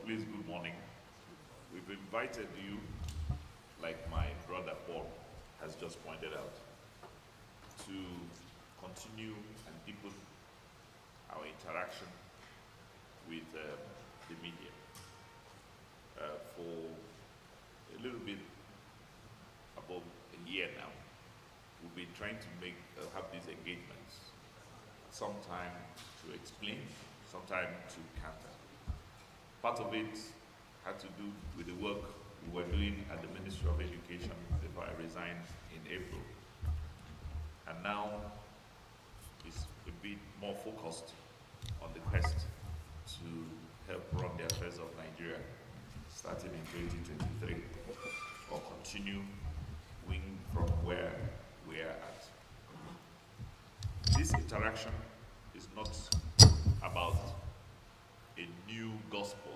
Please, good morning. We've invited you, like my brother Paul has just pointed out, to continue and deepen our interaction with the media. For a little bit above a year now, we've been trying to have these engagements, sometime to explain, sometime to counter. Part of it had to do with the work we were doing at the Ministry of Education before I resigned in April. And now it's a bit more focused on the quest to help run the affairs of Nigeria starting in 2023, or continuing from where we are at. This interaction is not about a new gospel,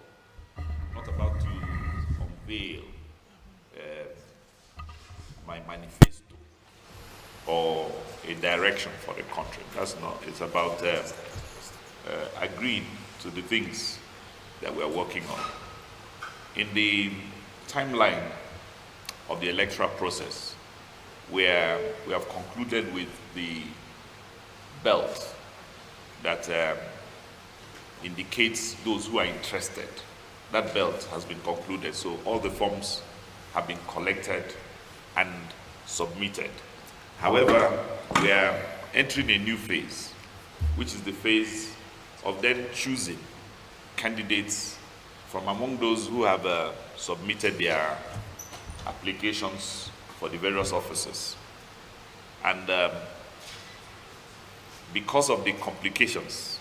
not about to unveil my manifesto or a direction for the country. That's not. It's about agreeing to the things that we're working on. In the timeline of the electoral process, where we have concluded with the belt that indicates those who are interested. That belt has been concluded, so all the forms have been collected and submitted. However, we are entering a new phase, which is the phase of then choosing candidates from among those who have submitted their applications for the various offices. And because of the complications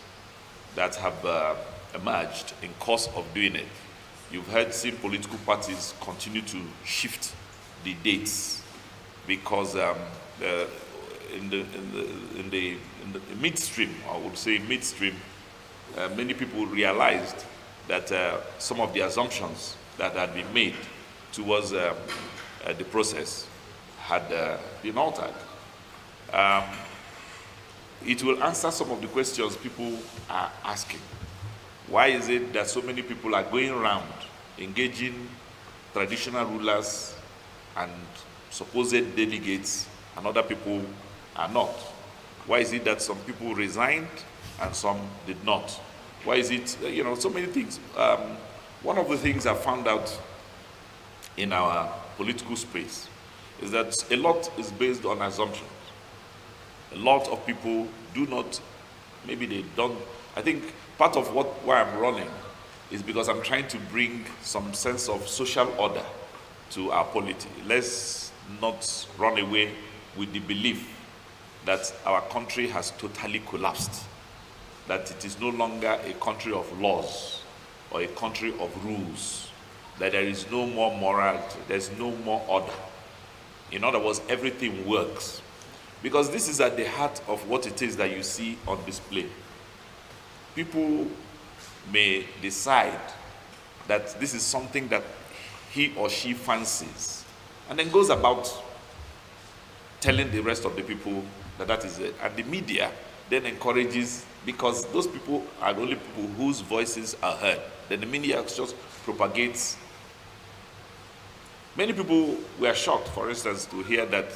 that have emerged in course of doing it, you've seen political parties continue to shift the dates because in the midstream, I would say midstream, many people realized that some of the assumptions that had been made towards the process had been altered. It will answer some of the questions people are asking. Why is it that so many people are going around engaging traditional rulers and supposed delegates and other people are not? Why is it that some people resigned and some did not? Why is it, so many things. One of the things I found out in our political space is that a lot is based on assumptions. A lot of people do not, maybe they don't. I think part of why I'm running is because I'm trying to bring some sense of social order to our polity. Let's not run away with the belief that our country has totally collapsed, that it is no longer a country of laws or a country of rules, that there is no more morality, there's no more order. In other words, everything works. Because this is at the heart of what it is that you see on display. People may decide that this is something that he or she fancies, and then goes about telling the rest of the people that that is it. And the media then encourages, because those people are the only people whose voices are heard, then the media just propagates. Many people were shocked, for instance, to hear that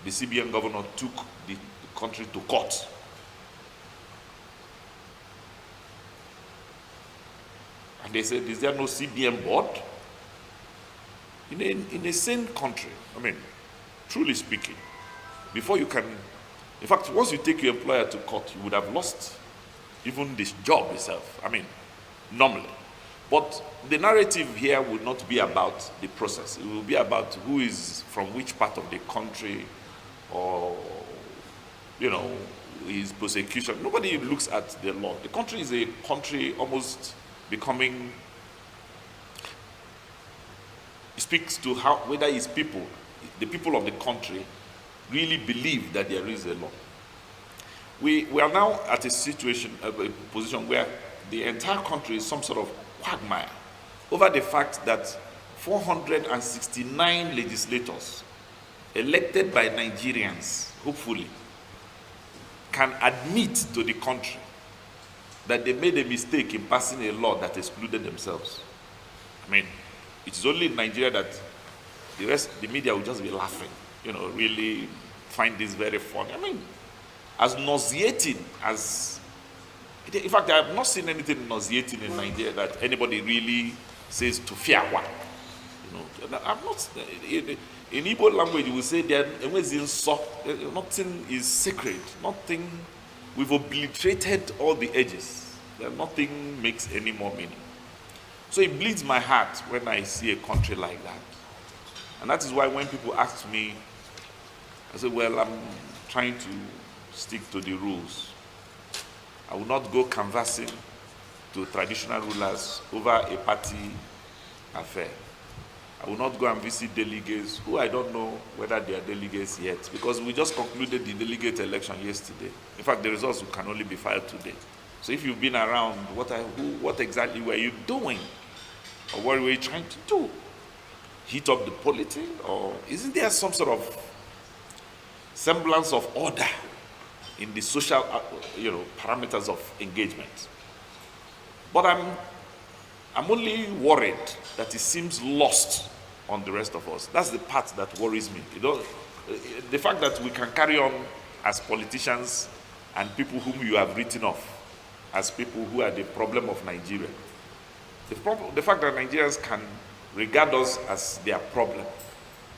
the CBN governor took the country to court. And they said, is there no CBN board? In a sane country, I mean, truly speaking, before you can, in fact, once you take your employer to court, you would have lost even this job itself. I mean, normally. But the narrative here would not be about the process. It will be about who is from which part of the country, or, his persecution. Nobody looks at the law. The country is a country almost becoming, it speaks to whether its people, the people of the country, really believe that there is a law. We are now at a situation, a position where the entire country is some sort of quagmire over the fact that 469 legislators elected by Nigerians, hopefully, can admit to the country that they made a mistake in passing a law that excluded themselves. I mean, it is only in Nigeria that the media will just be laughing, really find this very funny. I mean, as nauseating as, in fact, I have not seen anything nauseating in Nigeria that anybody really says to fear one. I'm not, in Igbo language, you will say nothing is sacred, nothing, we've obliterated all the edges, nothing makes any more meaning. So it bleeds my heart when I see a country like that. And that is why when people ask me, I say, well, I'm trying to stick to the rules. I will not go canvassing to traditional rulers over a party affair. I will not go and visit delegates who I don't know whether they are delegates yet, because we just concluded the delegate election yesterday. In fact, the results can only be filed today. So if you've been around, what exactly were you doing? Or what were you trying to do? Heat up the politics? Or isn't there some sort of semblance of order in the social parameters of engagement? But I'm only worried that it seems lost on the rest of us. That's the part that worries me. The fact that we can carry on as politicians and people whom you have written off as people who are the problem of Nigeria. The fact that Nigerians can regard us as their problem,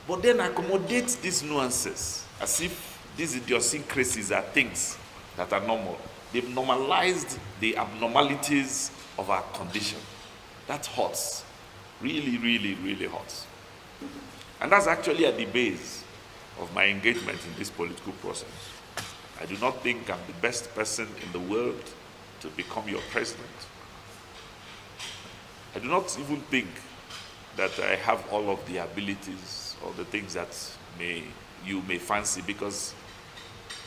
but then accommodate these nuances as if these idiosyncrasies are things that are normal. They've normalized the abnormalities of our condition. That hurts. Really, really, really hurts. And that's actually at the base of my engagement in this political process. I do not think I'm the best person in the world to become your president. I do not even think that I have all of the abilities or the things that you may fancy, because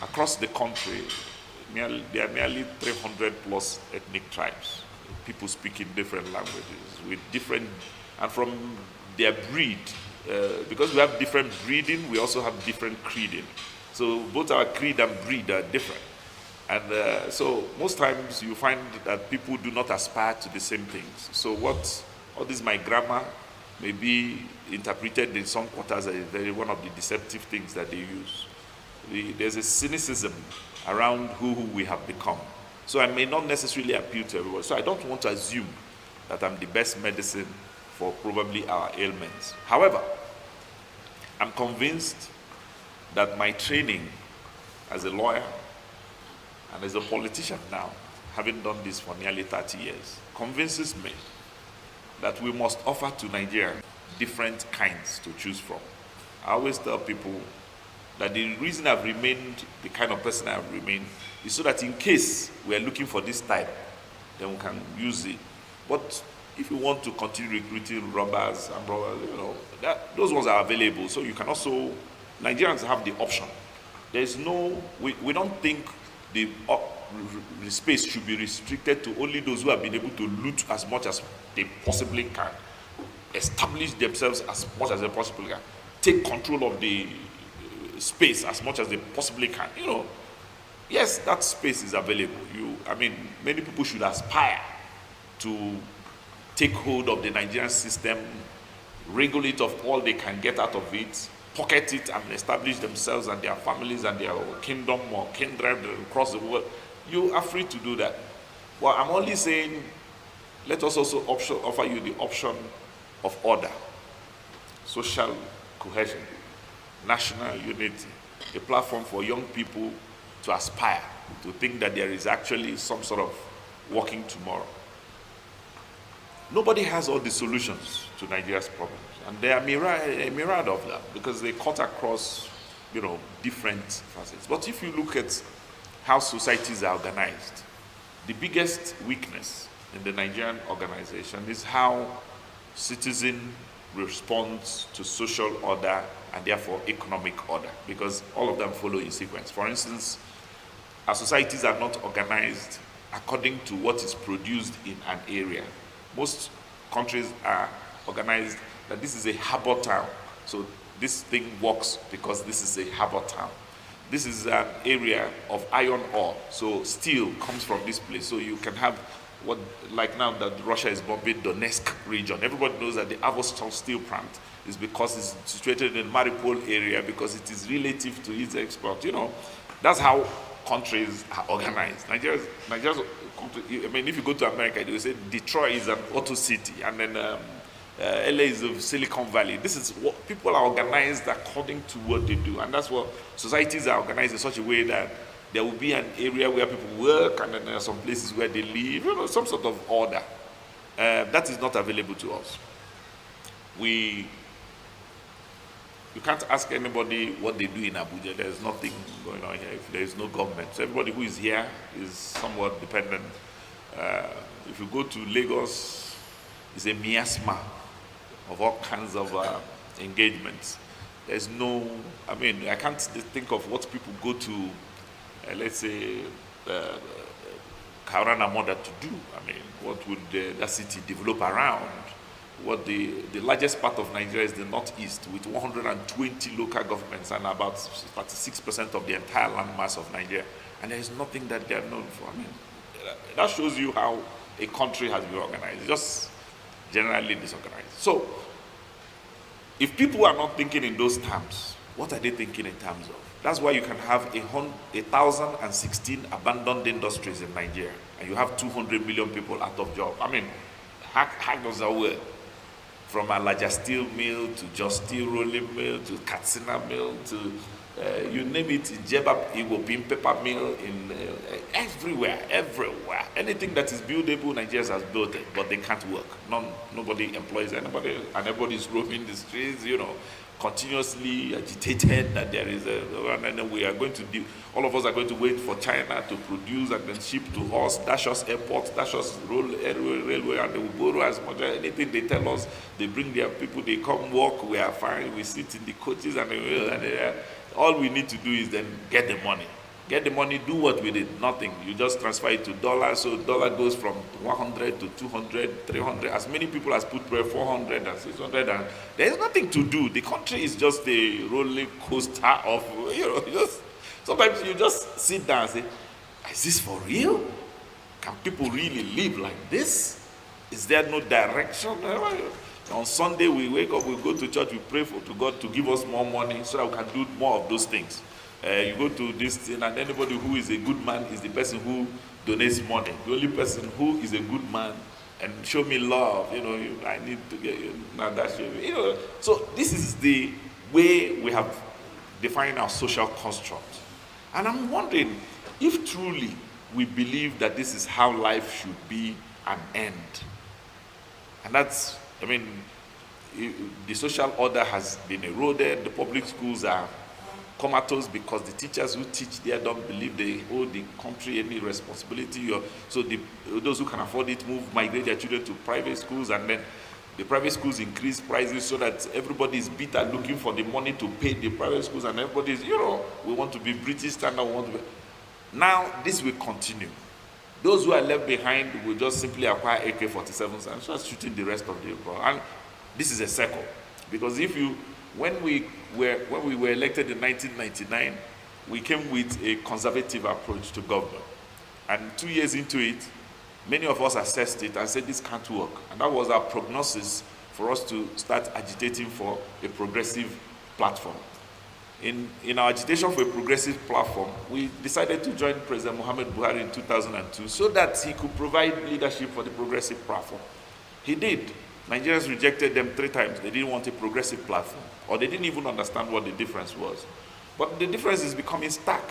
across the country, there are nearly 300 plus ethnic tribes, people speaking different languages, with different, and from their breed, because we have different breeding, we also have different creeding. So both our creed and breed are different. And so most times you find that people do not aspire to the same things. So all this my grammar may be interpreted in some quarters as one of the deceptive things that they use. There's a cynicism around who we have become. So I may not necessarily appeal to everyone. So I don't want to assume that I'm the best medicine for probably our ailments. However, I'm convinced that my training as a lawyer and as a politician now, having done this for nearly 30 years, convinces me that we must offer to Nigeria different kinds to choose from. I always tell people that the reason I've remained the kind of person I've remained is so that in case we're looking for this type, then we can use it. But if you want to continue recruiting robbers and brothers, those ones are available. So you can also, Nigerians have the option. There's no, we don't think the space should be restricted to only those who have been able to loot as much as they possibly can, establish themselves as much as they possibly can, take control of the space as much as they possibly can. Yes, that space is available. Many people should aspire to take hold of the Nigerian system, regulate of all they can get out of it, pocket it, and establish themselves and their families and their kingdom or kindred across the world. You are free to do that. Well, I'm only saying, let us also offer you the option of order, social cohesion, national unity, a platform for young people to aspire, to think that there is actually some sort of working tomorrow. Nobody has all the solutions to Nigeria's problems, and there are a myriad of them because they cut across, different facets. But if you look at how societies are organized, the biggest weakness in the Nigerian organization is how citizen responds to social order and therefore economic order, because all of them follow in sequence. For instance, our societies are not organized according to what is produced in an area. Most countries are organized that this is a harbor town, so this thing works because this is a harbor town. This is an area of iron ore, so steel comes from this place. So you can have what, like now that Russia is bombing Donetsk region, everybody knows that the Avostal steel plant is because it's situated in Mariupol area, because it is relative to its export. You know, that's how countries are organized. Nigeria's, I mean, if you go to America, they will say Detroit is an auto city, and then LA is of Silicon Valley. This is what people are organized according to what they do, and that's what societies are organized in such a way that there will be an area where people work, and then there are some places where they live. You know, some sort of order. That is not available to us. You can't ask anybody what they do in Abuja. There's nothing going on here if there is no government. So everybody who is here is somewhat dependent. If you go to Lagos, it's a miasma of all kinds of engagements. There's no, I mean, I can't think of what people go to, let's say, Kaurana Moda to do. I mean, what would that city develop around? What the largest part of Nigeria is the northeast, with 120 local governments and about 36% of the entire landmass of Nigeria. And there is nothing that they are known for. I mean, that shows you how a country has been organized. It's just generally disorganized. So, if people are not thinking in those terms, what are they thinking in terms of? That's why you can have 1,016 abandoned industries in Nigeria, and you have 200 million people out of job. I mean, how does that work? From Alaja steel mill to Just Steel rolling mill to Katsina mill to you name it, Jebab Igbo paper mill, in everywhere. Anything that is buildable, Nigeria has built it, but they can't work. Nobody employs anybody, and everybody is roaming the streets, you know, continuously agitated that there is and then we are going to do, all of us are going to wait for China to produce and then ship to us, dash us airports, dash us railway, and they will borrow as much as anything they tell us. They bring their people, they come work, we are fine, we sit in the coaches, and all we need to do is then get the money. Get the money, do what with it? Nothing. You just transfer it to dollars, so dollar goes from 100 to 200, 300. As many people as put 400 and 600, and there is nothing to do. The country is just a roller coaster of, you know, sometimes you just sit down and say, is this for real? Can people really live like this? Is there no direction? On Sunday we wake up, we go to church, we pray to God to give us more money so that we can do more of those things. You go to this thing, and anybody who is a good man is the person who donates money. The only person who is a good man and show me love, you know, I need to get you, now that's you know. So this is the way we have defined our social construct. And I'm wondering if truly we believe that this is how life should be and end. And that's, I mean, the social order has been eroded, the public schools are comatose because the teachers who teach there don't believe they owe the country any responsibility. So those who can afford it migrate their children to private schools, and then the private schools increase prices so that everybody is bitter looking for the money to pay the private schools, and everybody is, you know, we want to be British standard, we want to be. Now this will continue. Those who are left behind will just simply acquire AK-47s and start shooting the rest of the people. And this is a circle, because when we were elected in 1999, we came with a conservative approach to government. And 2 years into it, many of us assessed it and said this can't work. And that was our prognosis for us to start agitating for a progressive platform. In our agitation for a progressive platform, we decided to join President Muhammad Buhari in 2002 so that he could provide leadership for the progressive platform. He did. Nigerians rejected them 3 times. They didn't want a progressive platform, or they didn't even understand what the difference was. But the difference is becoming stark,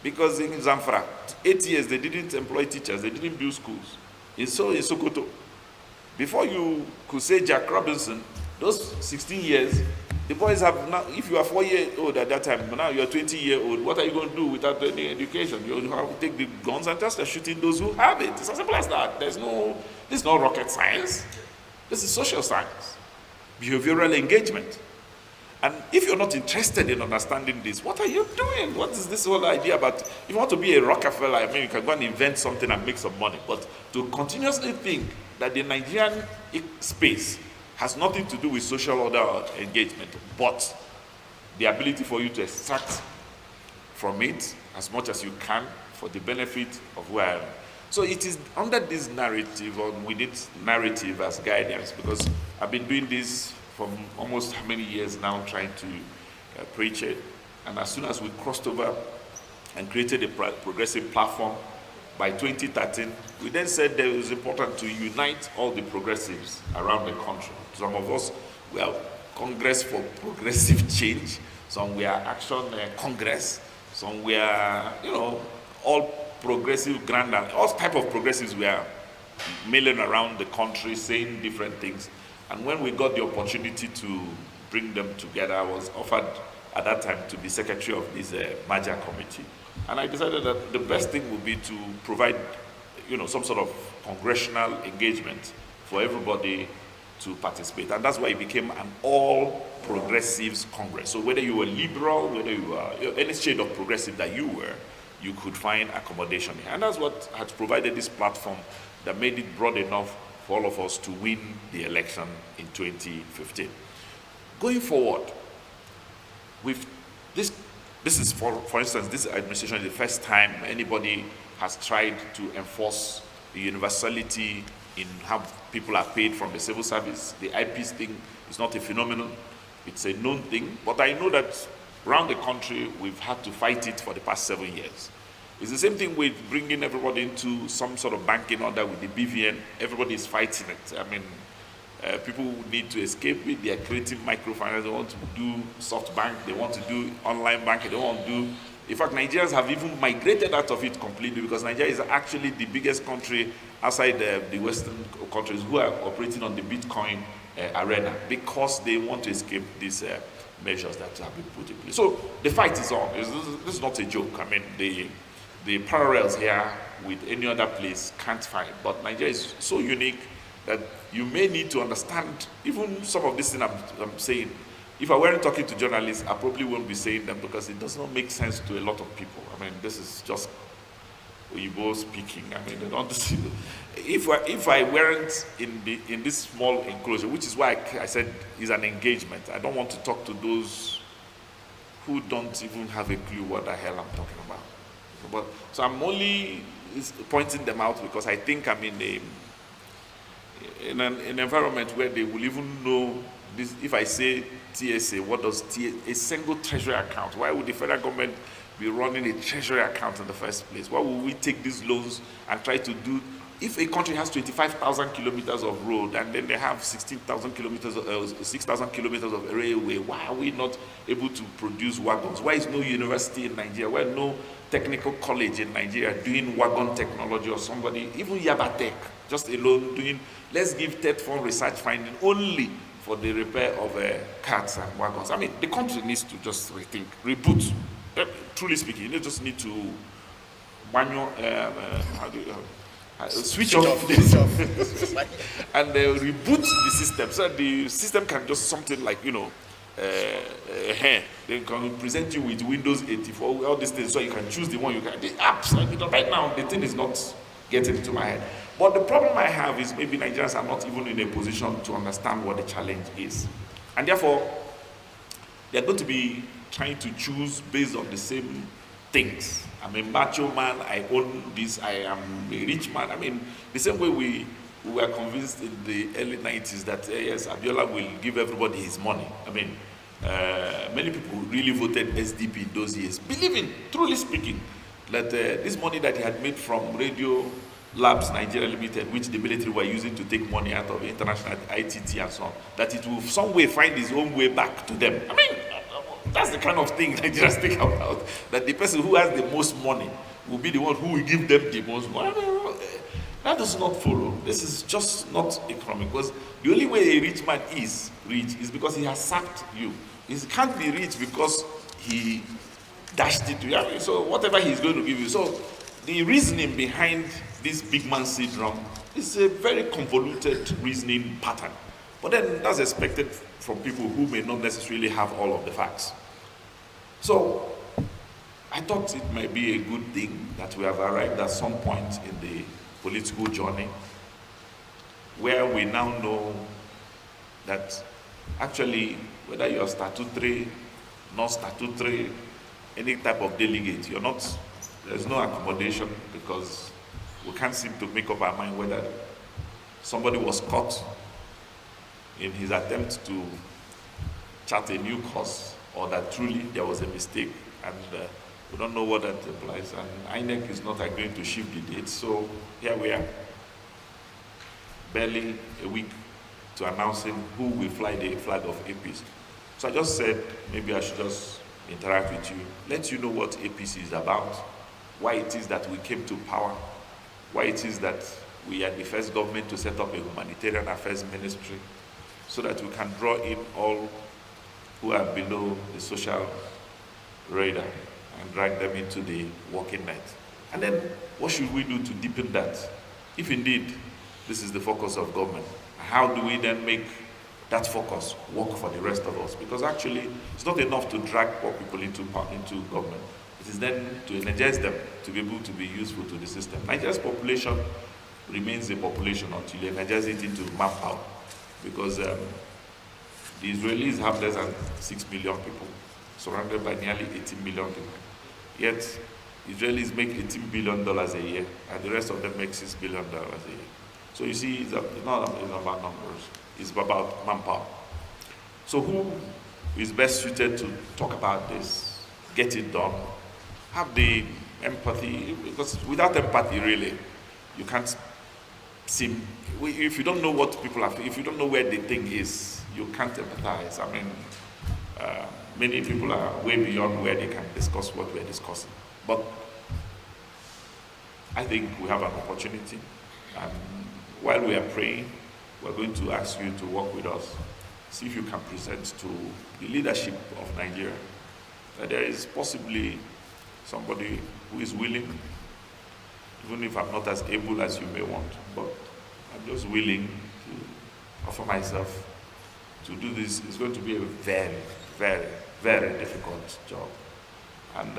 because in Zamfara, 8 years they didn't employ teachers, they didn't build schools. In Sokoto, before you could say Jack Robinson, those 16 years, the boys have now, if you are 4 years old at that time, now you're 20-year-old, what are you going to do without any education? You have to take the guns and just start shooting those who have it. It's as simple as that. This is not rocket science. This is social science, behavioral engagement. And if you're not interested in understanding this, what are you doing? What is this whole idea about? If you want to be a Rockefeller, I mean, you can go and invent something and make some money. But to continuously think that the Nigerian space has nothing to do with social order or engagement, but the ability for you to extract from it as much as you can for the benefit of where I am. So it is under this narrative, or with its narrative as guidance, because I've been doing this for almost how many years now, trying to preach it. And as soon as we crossed over and created a progressive platform by 2013, we then said that it was important to unite all the progressives around the country. Some of us were Congress for Progressive Change, some were Action Congress, some were, all progressive grand, all type of progressives were milling around the country saying different things. And when we got the opportunity to bring them together, I was offered at that time to be secretary of this merger committee. And I decided that the best thing would be to provide, some sort of congressional engagement for everybody to participate. And that's why it became an all progressives Congress. So whether you were liberal, whether you were any shade of progressive that you were, you could find accommodation here. And that's what has provided this platform that made it broad enough for all of us to win the election in 2015. Going forward, with this is, for instance, this administration is the first time anybody has tried to enforce the universality in how people are paid from the civil service. The IPs thing is not a phenomenon, it's a known thing, but I know that around the country we've had to fight it for the past 7 years. It's the same thing with bringing everybody into some sort of banking order with the BVN. Everybody is fighting it. I mean, people need to escape it. They are creating microfinance. They want to do soft bank. They want to do online banking. They want to do. In fact, Nigerians have even migrated out of it completely, because Nigeria is actually the biggest country outside the Western countries who are operating on the Bitcoin arena, because they want to escape these measures that have been put in place. So the fight is on. This is not a joke. I mean, the parallels here with any other place can't find. But Nigeria is so unique that you may need to understand even some of these things I'm saying. If I weren't talking to journalists, I probably won't be saying them, because it does not make sense to a lot of people. I mean, this is just Oyibo speaking. I mean, they don't see. If I weren't in this small enclosure, which is why I said it's an engagement. I don't want to talk to those who don't even have a clue what the hell I'm talking about. But so I'm only pointing them out because I think I'm in an environment where they will even know this. If I say TSA, what does a single treasury account? Why would the federal government be running a treasury account in the first place? Why would we take these loans and try to do? If a country has 25,000 kilometers of road and then they have 16,000 kilometers, 6,000 kilometers of railway, why are we not able to produce wagons? Why is no university in Nigeria? Why no technical college in Nigeria doing wagon technology, or somebody, even Yabatech, just alone doing, let's give TED fund research finding only for the repair of carts and wagons. I mean, the country needs to just rethink, reboot. Truly speaking, you just need to manual, switch off this and reboot the system, so that the system can just something like, they can present you with Windows 84, all these things, so you can choose the one you can. The apps, right now, the thing is not getting into my head. But the problem I have is maybe Nigerians are not even in a position to understand what the challenge is. And therefore, they're going to be trying to choose based on the same things. I'm a macho man, I own this, I am a rich man. I mean, the same way we were convinced in the early 90s that, yes, Abiola will give everybody his money. I mean, many people really voted SDP in those years, believing, truly speaking, that this money that he had made from Radio Labs Nigeria Limited, which the military were using to take money out of international ITT and so on, that it will some way find its own way back to them. I mean, that's the kind of thing Nigerians think about, that the person who has the most money will be the one who will give them the most money. I mean, that does not follow. This is just not economic, because the only way a rich man is rich is because he has sacked you. He can't be rich because he dashed it to you. I mean, so whatever he's going to give you. So the reasoning behind this big man syndrome is a very convoluted reasoning pattern. But then that's expected from people who may not necessarily have all of the facts. So I thought it might be a good thing that we have arrived at some point in the political journey where we now know that actually, whether you're statutory, not statutory, any type of delegate. There's no accommodation because we can't seem to make up our mind whether somebody was caught in his attempt to chart a new course or that truly there was a mistake. And we don't know what that implies. And INEC is not agreeing to shift the date. So here we are, barely a week to announcing who will fly the flag of APC. So I just said maybe I should just interact with you, let you know what APC is about, why it is that we came to power, why it is that we are the first government to set up a humanitarian affairs ministry, so that we can draw in all who are below the social radar and drag them into the working net. And then what should we do to deepen that? If indeed this is the focus of government, how do we then make that focus work for the rest of us? Because actually, it's not enough to drag poor people into government. It is then to energize them to be able to be useful to the system. Nigeria's population remains a population until you energize it into manpower. Because the Israelis have less than 6 million people, surrounded by nearly 18 million people. Yet, Israelis make $18 billion a year, and the rest of them make $6 billion a year. So you see, it's not about numbers, it's about manpower. So who is best suited to talk about this, get it done, have the empathy, because without empathy, really, you can't seem, if you don't know what people have to, if you don't know where the thing is, you can't empathize. I mean, many people are way beyond where they can discuss what we're discussing. But I think we have an opportunity. And while we are praying, we're going to ask you to work with us. See if you can present to the leadership of Nigeria that there is possibly somebody who is willing, even if I'm not as able as you may want, but I'm just willing to offer myself to do this. It's going to be a very, very, very difficult job. And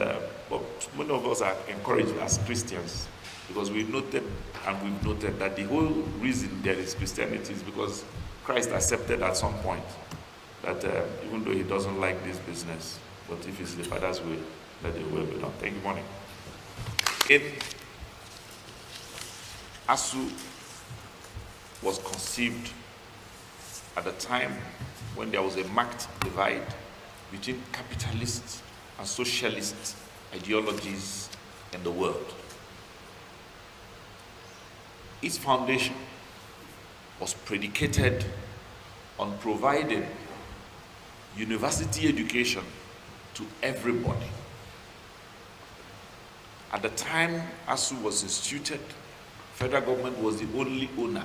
but many of us are encouraged as Christians, because we've noted that the whole reason there is Christianity is because Christ accepted at some point that even though he doesn't like this business, but if it's the Father's will, let the will be done. Thank you, morning. ASU was conceived at the time when there was a marked divide between capitalist and socialist ideologies in the world. Its foundation was predicated on providing university education to everybody. At the time ASU was instituted, federal government was the only owner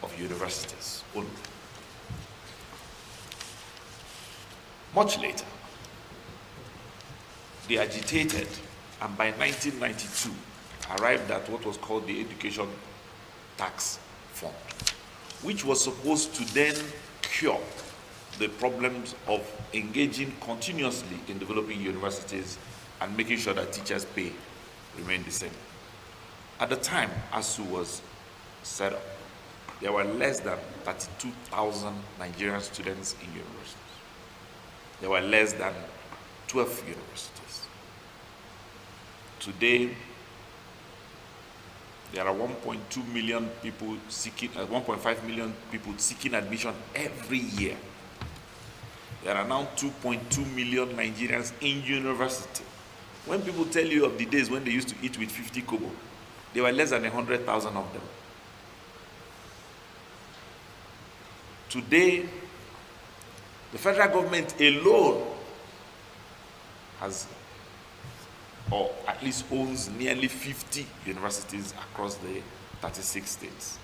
of universities, only. Much later, they agitated, and by 1992, arrived at what was called the Education Tax Fund, which was supposed to then cure the problems of engaging continuously in developing universities and making sure that teachers' pay remained the same. At the time ASU was set up, there were less than 32,000 Nigerian students in universities. There were less than 12 universities. Today, there are 1.2 million people seeking, 1.5 million people seeking admission every year. There are now 2.2 million Nigerians in university. When people tell you of the days when they used to eat with 50 kobo, there were less than 100,000 of them. Today, the federal government alone has, or at least owns, nearly 50 universities across the 36 states.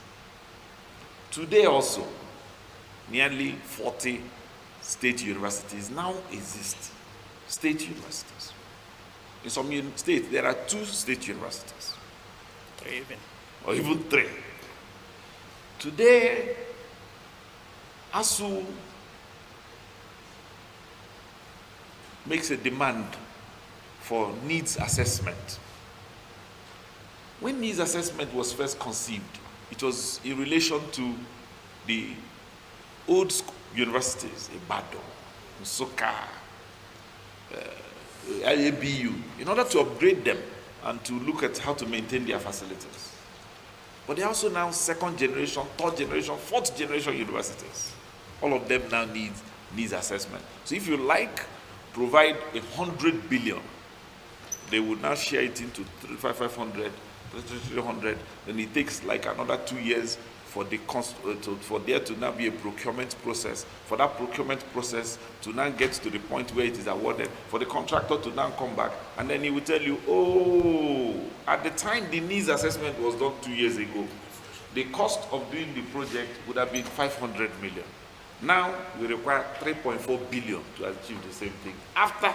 Today also, nearly 40 state universities now exist. State universities. In some states, there are 2 state universities. Or even 3. Today, ASU makes a demand for needs assessment. When needs assessment was first conceived, it was in relation to the old universities, Ibadan, Nsukka, ABU, in order to upgrade them and to look at how to maintain their facilities. But they also now second generation, third generation, fourth generation universities. All of them now needs assessment. So if you like, provide 100 billion, they would now share it into 500, 300, then it takes like another 2 years for there to now be a procurement process, for that procurement process to now get to the point where it is awarded, for the contractor to now come back, and then he will tell you, oh, at the time the needs assessment was done 2 years ago, the cost of doing the project would have been 500 million. Now we require 3.4 billion to achieve the same thing after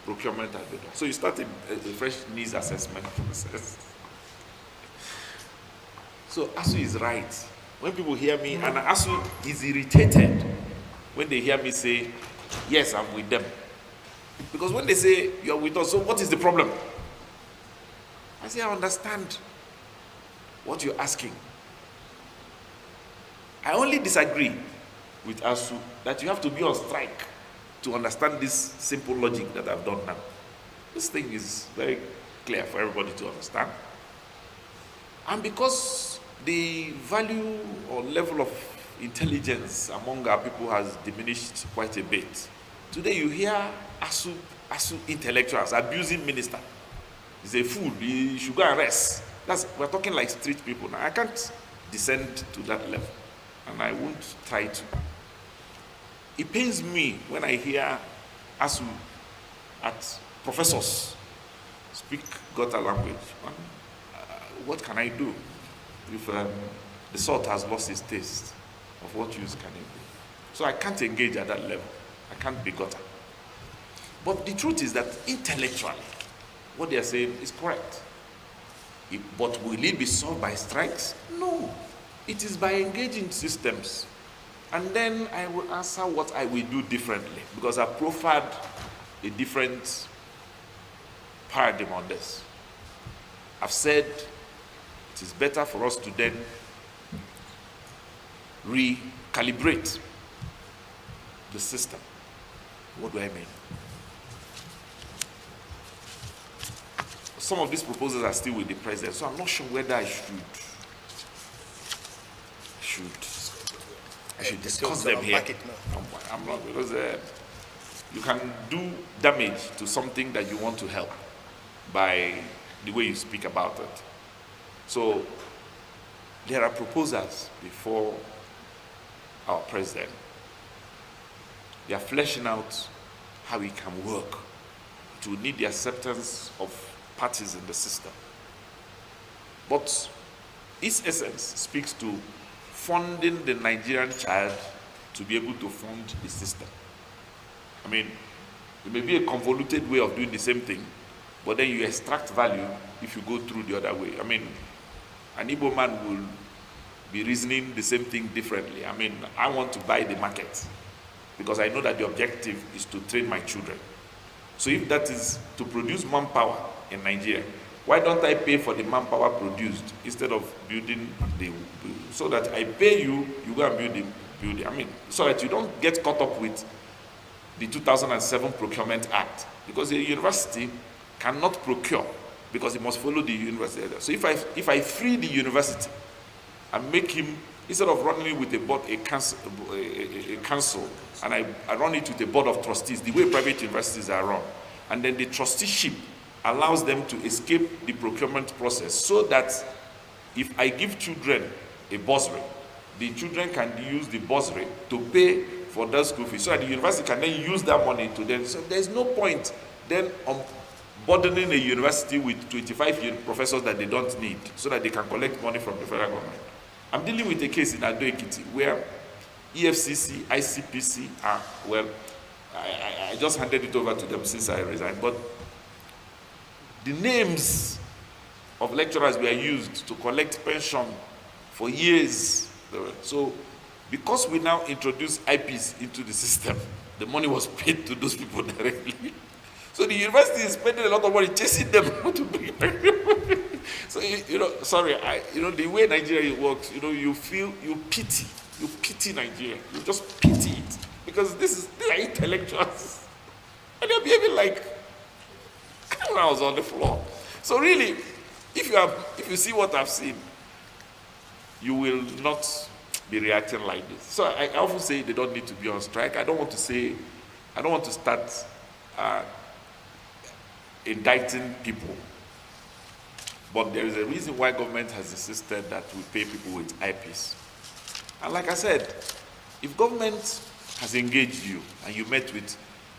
procurement has been done. So you start a fresh needs assessment process. So ASU is right. When people hear me, and ASU is irritated when they hear me say, yes, I'm with them. Because when they say, you're with us, so what is the problem? I say, I understand what you're asking. I only disagree with ASU that you have to be on strike to understand this simple logic that I've done now. This thing is very clear for everybody to understand. And because the value or level of intelligence among our people has diminished quite a bit, today you hear ASU intellectuals abusing minister. He's a fool, he should go and rest. We're talking like street people now. I can't descend to that level, and I won't try to. It pains me when I hear ASU at professors speak gutter language. What can I do if the salt has lost its taste? Of what use can it be? So I can't engage at that level. I can't be gutter. But the truth is that intellectually, what they are saying is correct. But will it be solved by strikes? No. It is by engaging systems. And then I will answer what I will do differently, because I proffered a different paradigm on this. I've said it is better for us to then recalibrate the system. What do I mean? Some of these proposals are still with the president, so I'm not sure whether I should discuss them here. I'm not, because you can do damage to something that you want to help by the way you speak about it. So there are proposals before our president. They are fleshing out how it can work to need the acceptance of parties in the system. But its essence speaks to funding the Nigerian child to be able to fund the system. I mean, it may be a convoluted way of doing the same thing, but then you extract value if you go through the other way. I mean, an Igbo man will be reasoning the same thing differently. I mean, I want to buy the market because I know that the objective is to train my children. So if that is to produce manpower in Nigeria, why don't I pay for the manpower produced instead of building so that I pay you, you go and build the building. I mean, so that you don't get caught up with the 2007 Procurement Act, because the university cannot procure because it must follow the university. So if I free the university and make him, instead of running with a council, and I run it with a board of trustees, the way private universities are run, and then the trusteeship allows them to escape the procurement process, so that if I give children a bursary, the children can use the bursary to pay for their school fees, so that the university can then use that money to then. So there's no point then on burdening a university with 25 professors that they don't need, so that they can collect money from the federal government. I'm dealing with a case in Ado Ekiti where EFCC, ICPC are, well, I just handed it over to them since I resigned, but the names of lecturers were used to collect pension for years. So because we now introduced IPs into the system, the money was paid to those people directly. So the university is spending a lot of money chasing them to bring back. So, sorry, the way Nigeria works, you pity Nigeria. You just pity it. Because they are intellectuals. And they're behaving like when I was on the floor. So really, if you see what I've seen, you will not be reacting like this. So I often say they don't need to be on strike. I don't want to start indicting people. But there is a reason why government has insisted that we pay people with eyepiece. And like I said, if government has engaged you and you met with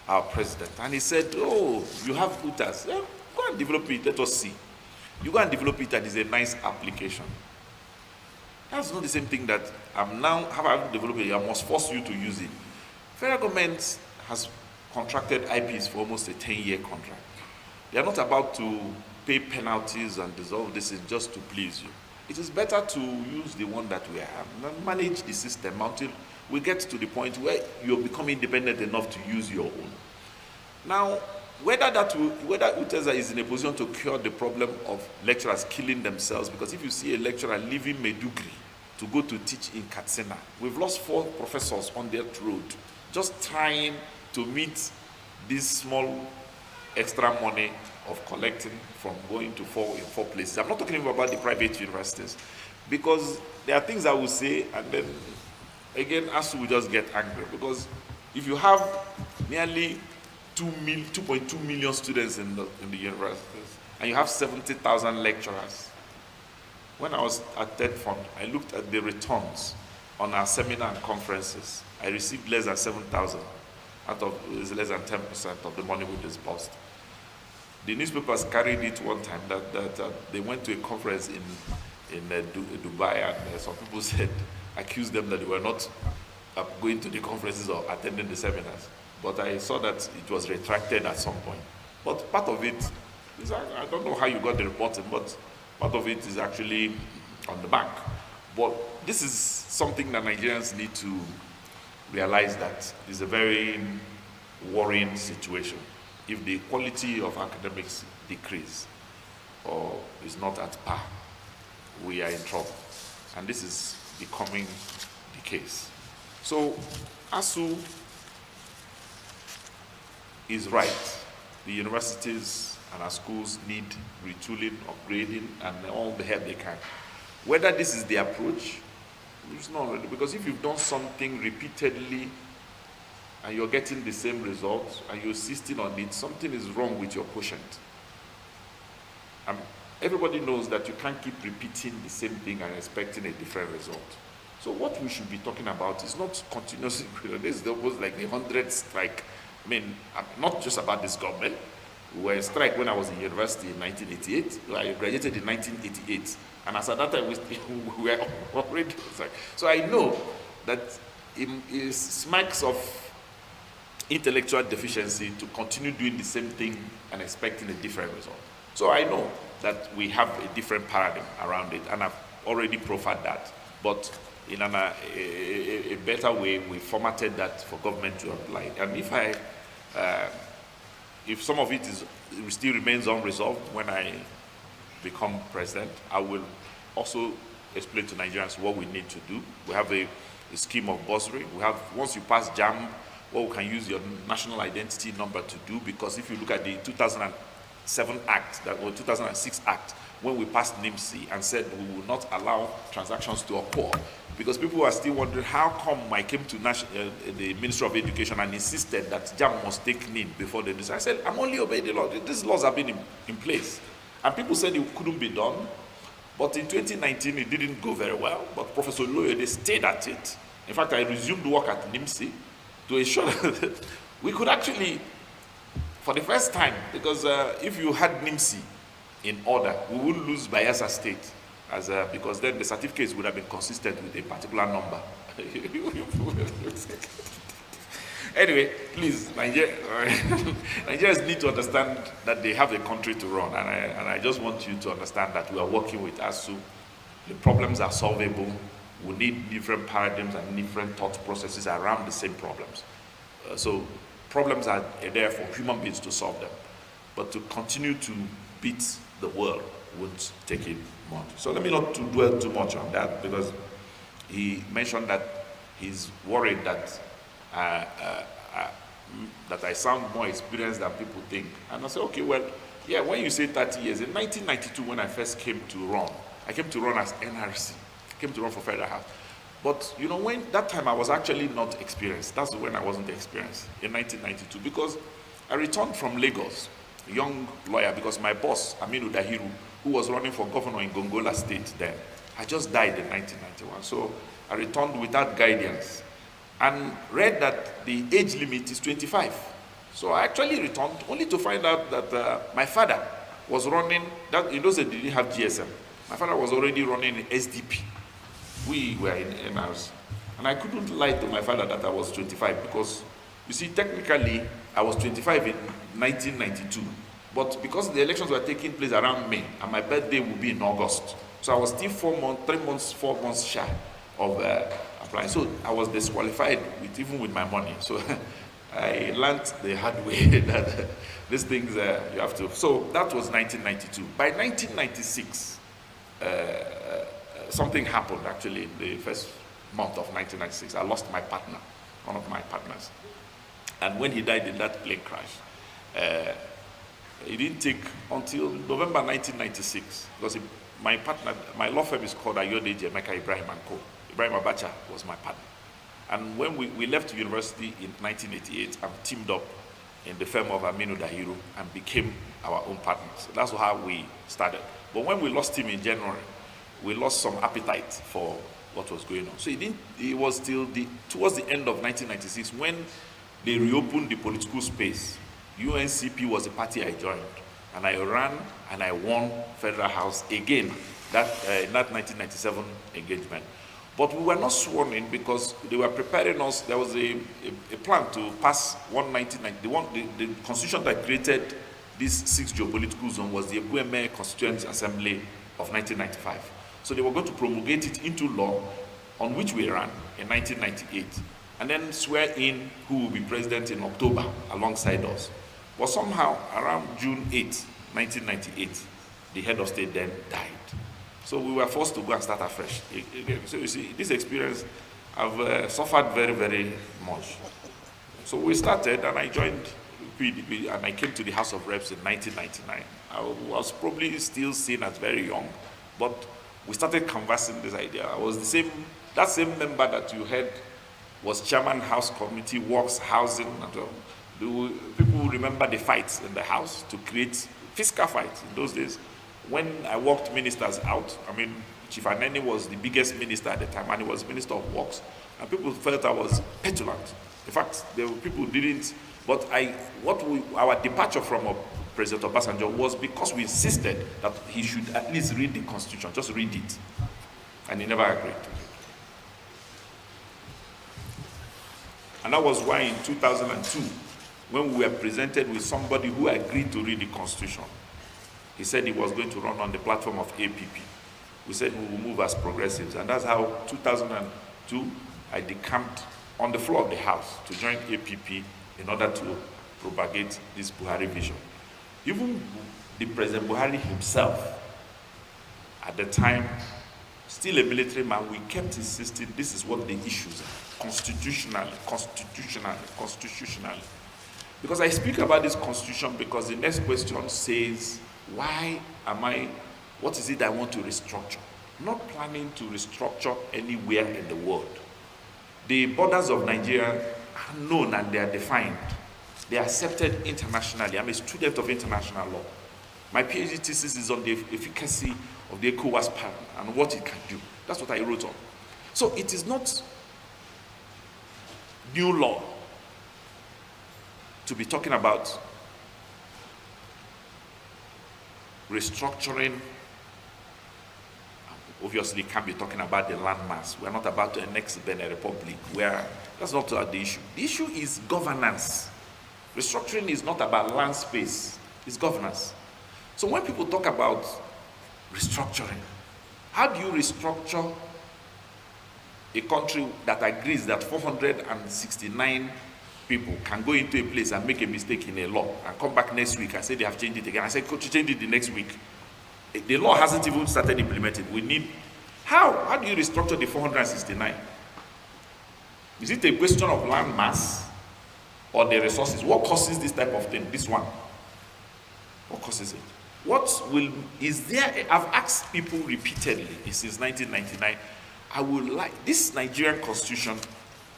our president and he said, oh, you have UTAS, yeah, go and develop it, let us see. You go and develop it and it's a nice application. That's not the same thing that I'm now, have I developed it, I must force you to use it. Federal government has contracted IPs for almost a 10-year contract. They are not about to pay penalties and dissolve this just to please you. It is better to use the one that we have and manage the system until we get to the point where you become independent enough to use your own. Now, whether UTESA is in a position to cure the problem of lecturers killing themselves, because if you see a lecturer leaving Maiduguri to go to teach in Katsina, we've lost 4 professors on that road, just trying to meet this small extra money of collecting from going to 4 places. I'm not talking about the private universities, because there are things I will say, and then again, ASU will just get angry, because if you have nearly 2.2 million students in the universities, and you have 70,000 lecturers. When I was at TED Fund, I looked at the returns on our seminar and conferences. I received less than 7,000 out of less than 10% of the money we disbursed. The newspapers carried it one time that they went to a conference in Dubai, and some people accused them that they were not going to the conferences or attending the seminars. But I saw that it was retracted at some point. But part of it is, I don't know how you got the reporting, but part of it is actually on the bank. But this is something that Nigerians need to realize, that is a very worrying situation. If the quality of academics decrease or is not at par, we are in trouble. And this is becoming the case. So ASU is right. The universities and our schools need retooling, upgrading, and all the help they can. Whether this is the approach, it's not really, because if you've done something repeatedly and you're getting the same results and you're insisting on it, something is wrong with your quotient. Everybody knows that you can't keep repeating the same thing and expecting a different result. So what we should be talking about is not continuously, this is almost like the 100th strike. I mean, not just about this government. We were in strike when I was in university in 1988. I graduated in 1988. And as at that time, we were already in strike. So I know that it smacks of intellectual deficiency to continue doing the same thing and expecting a different result. So I know that we have a different paradigm around it, and I've already profiled that. But in a better way, we formatted that for government to apply. And if some of it still remains unresolved when I become president, I will also explain to Nigerians what we need to do. We have a scheme of bursary. We have, once you pass JAMB, what we can use your national identity number to do, because if you look at the 2007 Act, or 2006 Act, when we passed NIMC and said we will not allow transactions to occur, because people are still wondering how come I came to the Ministry of Education and insisted that JAMB must take NIN before they decide. I said, I'm only obeying the law. These laws have been in place. And people said it couldn't be done, but in 2019 it didn't go very well. But Professor Loyode stayed at it. In fact, I resumed work at NIMC to ensure that we could actually, for the first time, because if you had NIMC in order, we would lose Bayelsa State, because then the certificates would have been consistent with a particular number. Anyway, please, Nigerians need to understand that they have a country to run, and I just want you to understand that we are working with ASU. The problems are solvable. We need different paradigms and different thought processes around the same problems. So problems are there for human beings to solve them, but to continue to beat the world won't take it much. So let me not dwell too much on that, because he mentioned that he's worried that that I sound more experienced than people think. And I said, okay, well, Yeah, when you say 30 years, in 1992 when I first came to run, I came to run as NRC, came to run for Federal House. But you know, when that time I was actually not experienced. That's when I wasn't experienced, in 1992, because I returned from Lagos, a young lawyer, because my boss, Aminu Dahiru, who was running for governor in Gongola State then, had just died in 1991. So I returned without guidance and read that the age limit is 25. So I actually returned only to find out that my father was running, that in those days they didn't have GSM. My father was already running in SDP. We were in NRC. And I couldn't lie to my father that I was 25 because, you see, technically I was 25 in 1992. But because the elections were taking place around May and my birthday would be in August, so I was still 4 months shy of applying. So I was disqualified even with my money. So I learned the hard way that these things you have to. So that was 1992. By 1996, something happened actually in the first month of 1996. I lost my partner, one of my partners. And when he died in that plane crash, it didn't take until November 1996, because my partner, my law firm is called Nwajiuba Ibrahim & Co. Ibrahim Abacha was my partner. And when we left university in 1988 and teamed up in the firm of Aminu Dahiru and became our own partners. That's how we started. But when we lost him in January, we lost some appetite for what was going on. So it was till towards the end of 1996 when they reopened the political space. UNCP was the party I joined, and I ran and I won Federal House again in that 1997 engagement. But we were not sworn in because they were preparing us. There was a plan to pass 1990. The constitution that created this 6 geopolitical zone was the Chukwuemeka Constituent Assembly of 1995. So they were going to promulgate it into law, on which we ran in 1998, and then swear in who will be president in October alongside us. But somehow, around June 8, 1998, the head of state then died. So we were forced to go and start afresh again. So you see, this experience, I've suffered very, very much. So we started, and I joined PDP, and I came to the House of Reps in 1999. I was probably still seen as very young, but we started canvassing this idea. I was that same member that you heard was chairman House Committee, Works, Housing. People remember the fights in the House to create fiscal fights in those days. When I walked ministers out, I mean, Chief Aneni was the biggest minister at the time, and he was Minister of Works, and people felt I was petulant. In fact, there were people who didn't, but our departure from President Obasanjo was because we insisted that he should at least read the Constitution, just read it, and he never agreed to it. And that was why in 2002, when we were presented with somebody who agreed to read the Constitution, he said he was going to run on the platform of APP. We said we will move as progressives, and that's how 2002 I decamped on the floor of the House to join APP in order to propagate this Buhari vision. Even the President Buhari himself, at the time, still a military man, we kept insisting this is what the issues are, constitutionally. Because I speak about this constitution because the next question says, what is it I want to restructure? Not planning to restructure anywhere in the world. The borders of Nigeria are known and they are defined. They are accepted internationally. I'm a student of international law. My PhD thesis is on the efficacy of the ECOWAS pattern and what it can do. That's what I wrote on. So it is not new law to be talking about restructuring. Obviously, can't be talking about the landmass. We're not about to annex Benin Republic. That's not the issue. The issue is governance. Restructuring is not about land space, it's governance. So when people talk about restructuring, how do you restructure a country that agrees that 469 people can go into a place and make a mistake in a law and come back next week and say they have changed it again? I said, could you change it the next week? The law hasn't even started implementing. How do you restructure the 469? Is it a question of land mass or the resources? What causes this type of thing? This one. What causes it? I've asked people repeatedly since 1999, I would like, this Nigerian constitution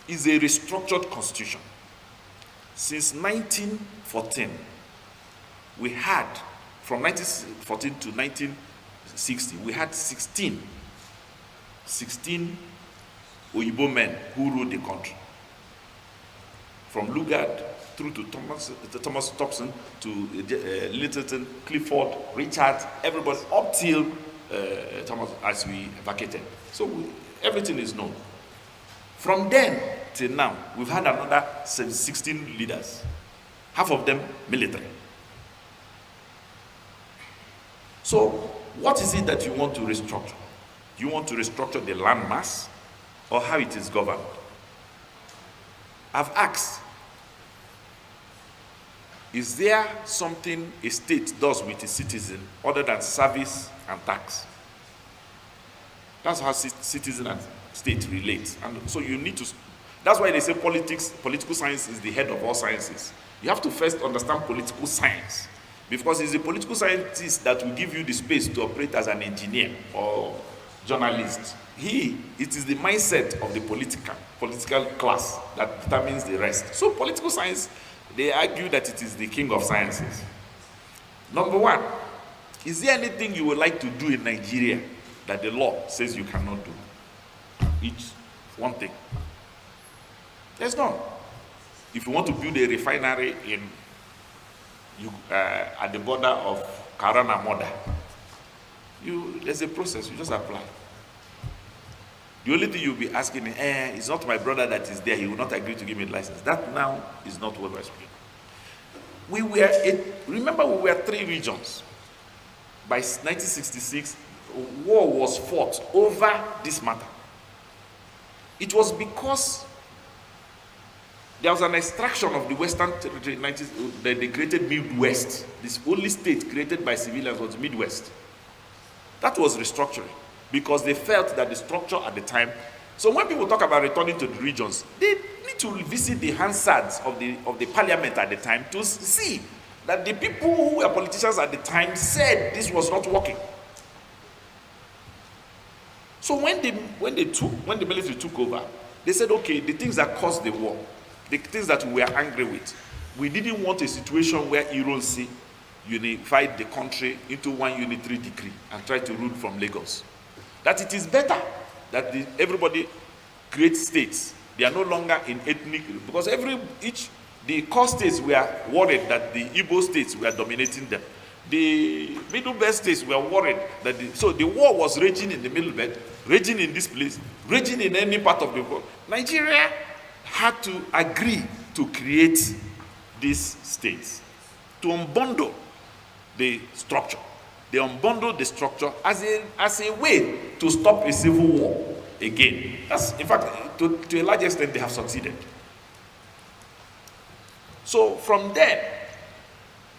is a restructured constitution. Since 1914, we had, from 1914 to 1960, we had 16 Oyibo men who ruled the country. From Lugard through to Thomas Thompson, to Littleton, Clifford, Richard, everybody, up till Thomas, as we vacated. So everything is known. From then till now, we've had another 16 leaders, half of them military. So what is it that you want to restructure? Do you want to restructure the landmass or how it is governed? I've asked, is there something a state does with its citizen other than service and tax? That's how citizen and state relate. And so you need to, that's why they say political science is the head of all sciences. You have to first understand political science, because it's the political scientist that will give you the space to operate as an engineer or journalist. It is the mindset of the political class that determines the rest. So political science, they argue that it is the king of sciences. Number one, is there anything you would like to do in Nigeria that the law says you cannot do? Each one thing. There's none. If you want to build a refinery at the border of Karana Moda, there's a process, you just apply. The only thing you'll be asking is, it's not my brother that is there, he will not agree to give me the license. That now is not what we're speaking. Remember, we were 3 regions. By 1966, war was fought over this matter. It was because there was an extraction of the Western territory in they created Midwest. This only state created by civilians was Midwest. That was restructuring, because they felt that the structure at the time. So when people talk about returning to the regions, they need to visit the Hansards of the parliament at the time to see that the people who were politicians at the time said this was not working. So when the military took over, they said, okay, the things that caused the war, the things that we were angry with, we didn't want a situation where Ironsi unified the country into one unitary decree and tried to rule from Lagos. That it is better that everybody creates states. They are no longer in ethnic, because the core states were worried that the Igbo states were dominating them. The Middle Belt states were worried that so the war was raging in the Middle Belt, raging in this place, raging in any part of the world. Nigeria had to agree to create these states, to unbundle the structure. They unbundled the structure as a way to stop a civil war again. In fact, to a large extent, they have succeeded. So from there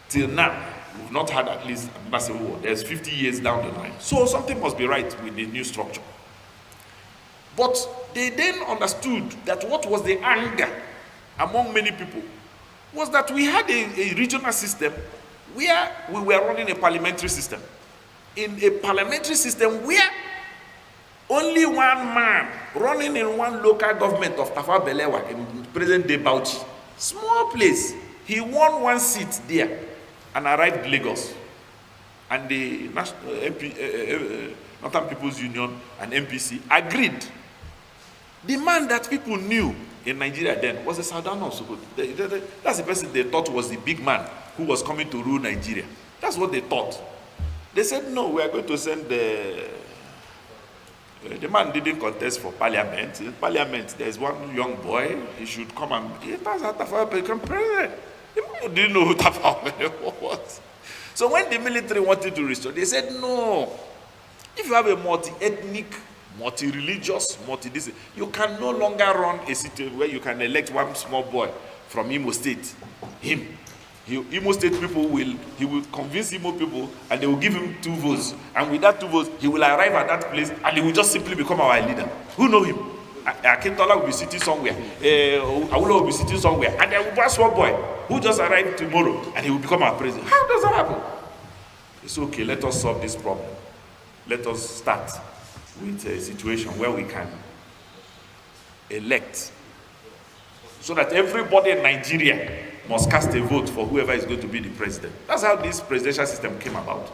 till now, we've not had at least a massive war. There's 50 years down the line. So something must be right with the new structure. But they then understood that what was the anger among many people was that we had a regional system where we were running a parliamentary system. In a parliamentary system where only one man running in one local government of Tafa Balewa in present-day Bauchi, small place, he won one seat there and arrived in Lagos. And the Northern People's Union and MPC agreed. The man that people knew in Nigeria then was a Sardano of Sokoto. That's the person they thought was the big man who was coming to rule Nigeria. That's what they thought. They said, no, we are going to send the man didn't contest for parliament. In parliament, there's one young boy, he should come and become president. People didn't know who Tafawa was. So when the military wanted to restore, they said, no, if you have a multi-ethnic, multi-religious, multi-this, you can no longer run a city where you can elect one small boy from Imo State. Imo State people he will convince Imo people and they will give him 2 votes. And with that 2 votes, he will arrive at that place and he will just simply become our leader. Who know him? Akintola will be sitting somewhere. Awolowo will be sitting somewhere. And there will be a small boy who just arrived tomorrow and he will become our president. How does that happen? It's okay, let us solve this problem. Let us start with a situation where we can elect, so that everybody in Nigeria must cast a vote for whoever is going to be the president. That's how this presidential system came about.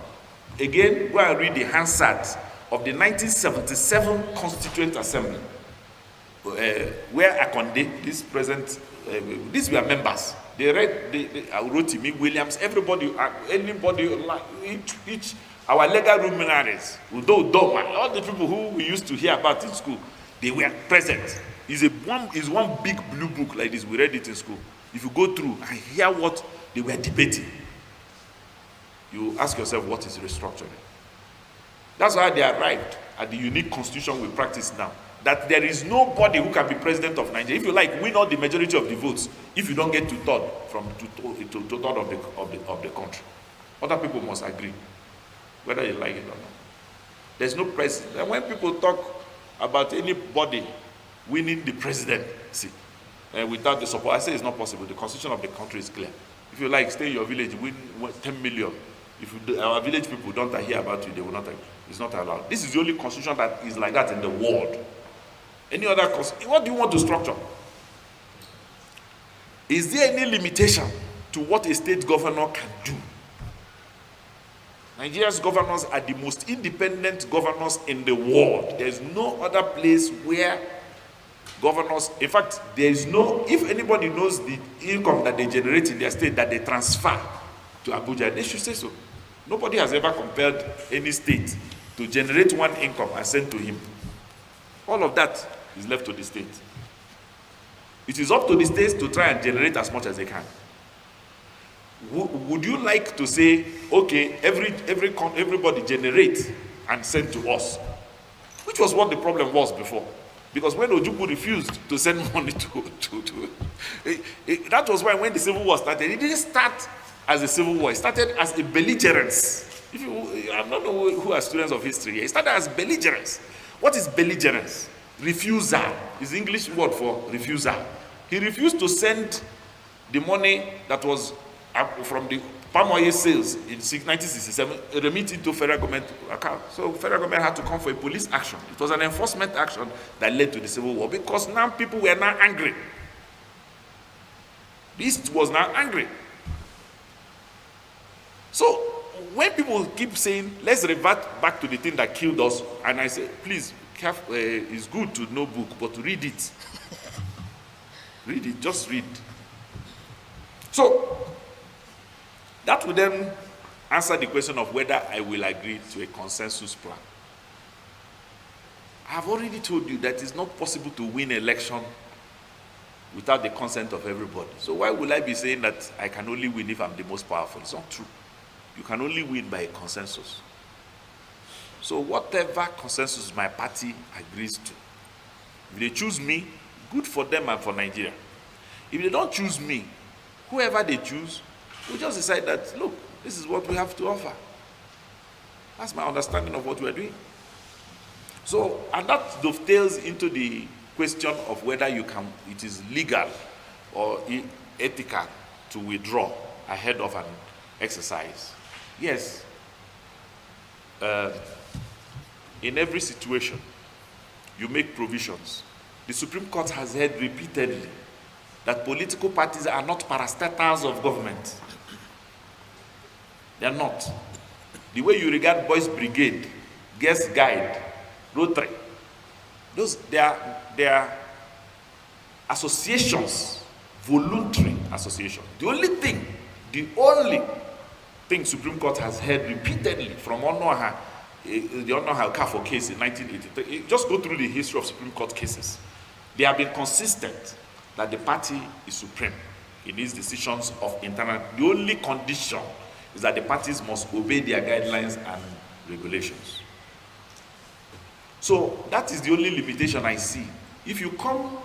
Again, go and read the Hansard of the 1977 Constituent Assembly, where Akonde, this present, these were members. They read, Rotimi, Williams, everybody, anybody, each our legal luminaries, all the people who we used to hear about in school, they were present. It's one big blue book like this. We read it in school. If you go through and hear what they were debating, you ask yourself, what is restructuring? That's why they arrived at the unique constitution we practice now, that there is nobody who can be president of Nigeria. If you like, win all the majority of the votes, if you don't get to third to third of the country. Other people must agree, whether you like it or not. There's no president. And when people talk about anybody winning the presidency without the support, I say it's not possible. The constitution of the country is clear. If you like, stay in your village, win 10 million. If our village people don't hear about you, they will not agree. It's not allowed. This is the only constitution that is like that in the world. Any other constitution, what do you want to structure? Is there any limitation to what a state governor can do? Nigeria's governors are the most independent governors in the world. There's no other place where governors, in fact, there is no, if anybody knows the income that they generate in their state that they transfer to Abuja, they should say so. Nobody has ever compelled any state to generate one income and send to him. All of that is left to the state. It is up to the states to try and generate as much as they can. Would you like to say, okay, everybody generate and send to us? Which was what the problem was before. Because when Ojukwu refused to send money that was why when the Civil War started, it didn't start as a civil war. It started as a belligerence. I don't know who are students of history here. It started as belligerence. What is belligerence? Refusal is the English word for refusal. He refused to send the money that was from the palm oil sales in 1967, remit into federal government account. So federal government had to come for a police action. It was an enforcement action that led to the Civil War, because now people were now angry. The East was now angry. So when people keep saying, let's revert back to the thing that killed us, and I say, please, it's good to know book, but read it. Read it, just read. So that would then answer the question of whether I will agree to a consensus plan. I have already told you that it's not possible to win an election without the consent of everybody. So why will I be saying that I can only win if I'm the most powerful? It's not true. You can only win by a consensus. So whatever consensus my party agrees to, if they choose me, good for them and for Nigeria. If they don't choose me, whoever they choose, we just decide that, look, this is what we have to offer. That's my understanding of what we're doing. So, and that dovetails into the question of whether it is legal or ethical to withdraw ahead of an exercise. Yes. In every situation, you make provisions. The Supreme Court has said repeatedly that political parties are not parastatals of government. They are not. The way you regard Boys Brigade, Girls Guide, Rotary, they are associations, voluntary associations. The only thing Supreme Court has heard repeatedly from the Honourable Kafo case in 1983, just go through the history of Supreme Court cases. They have been consistent that the party is supreme in its decisions of internal. The only condition is that the parties must obey their guidelines and regulations. So that is the only limitation I see. If you come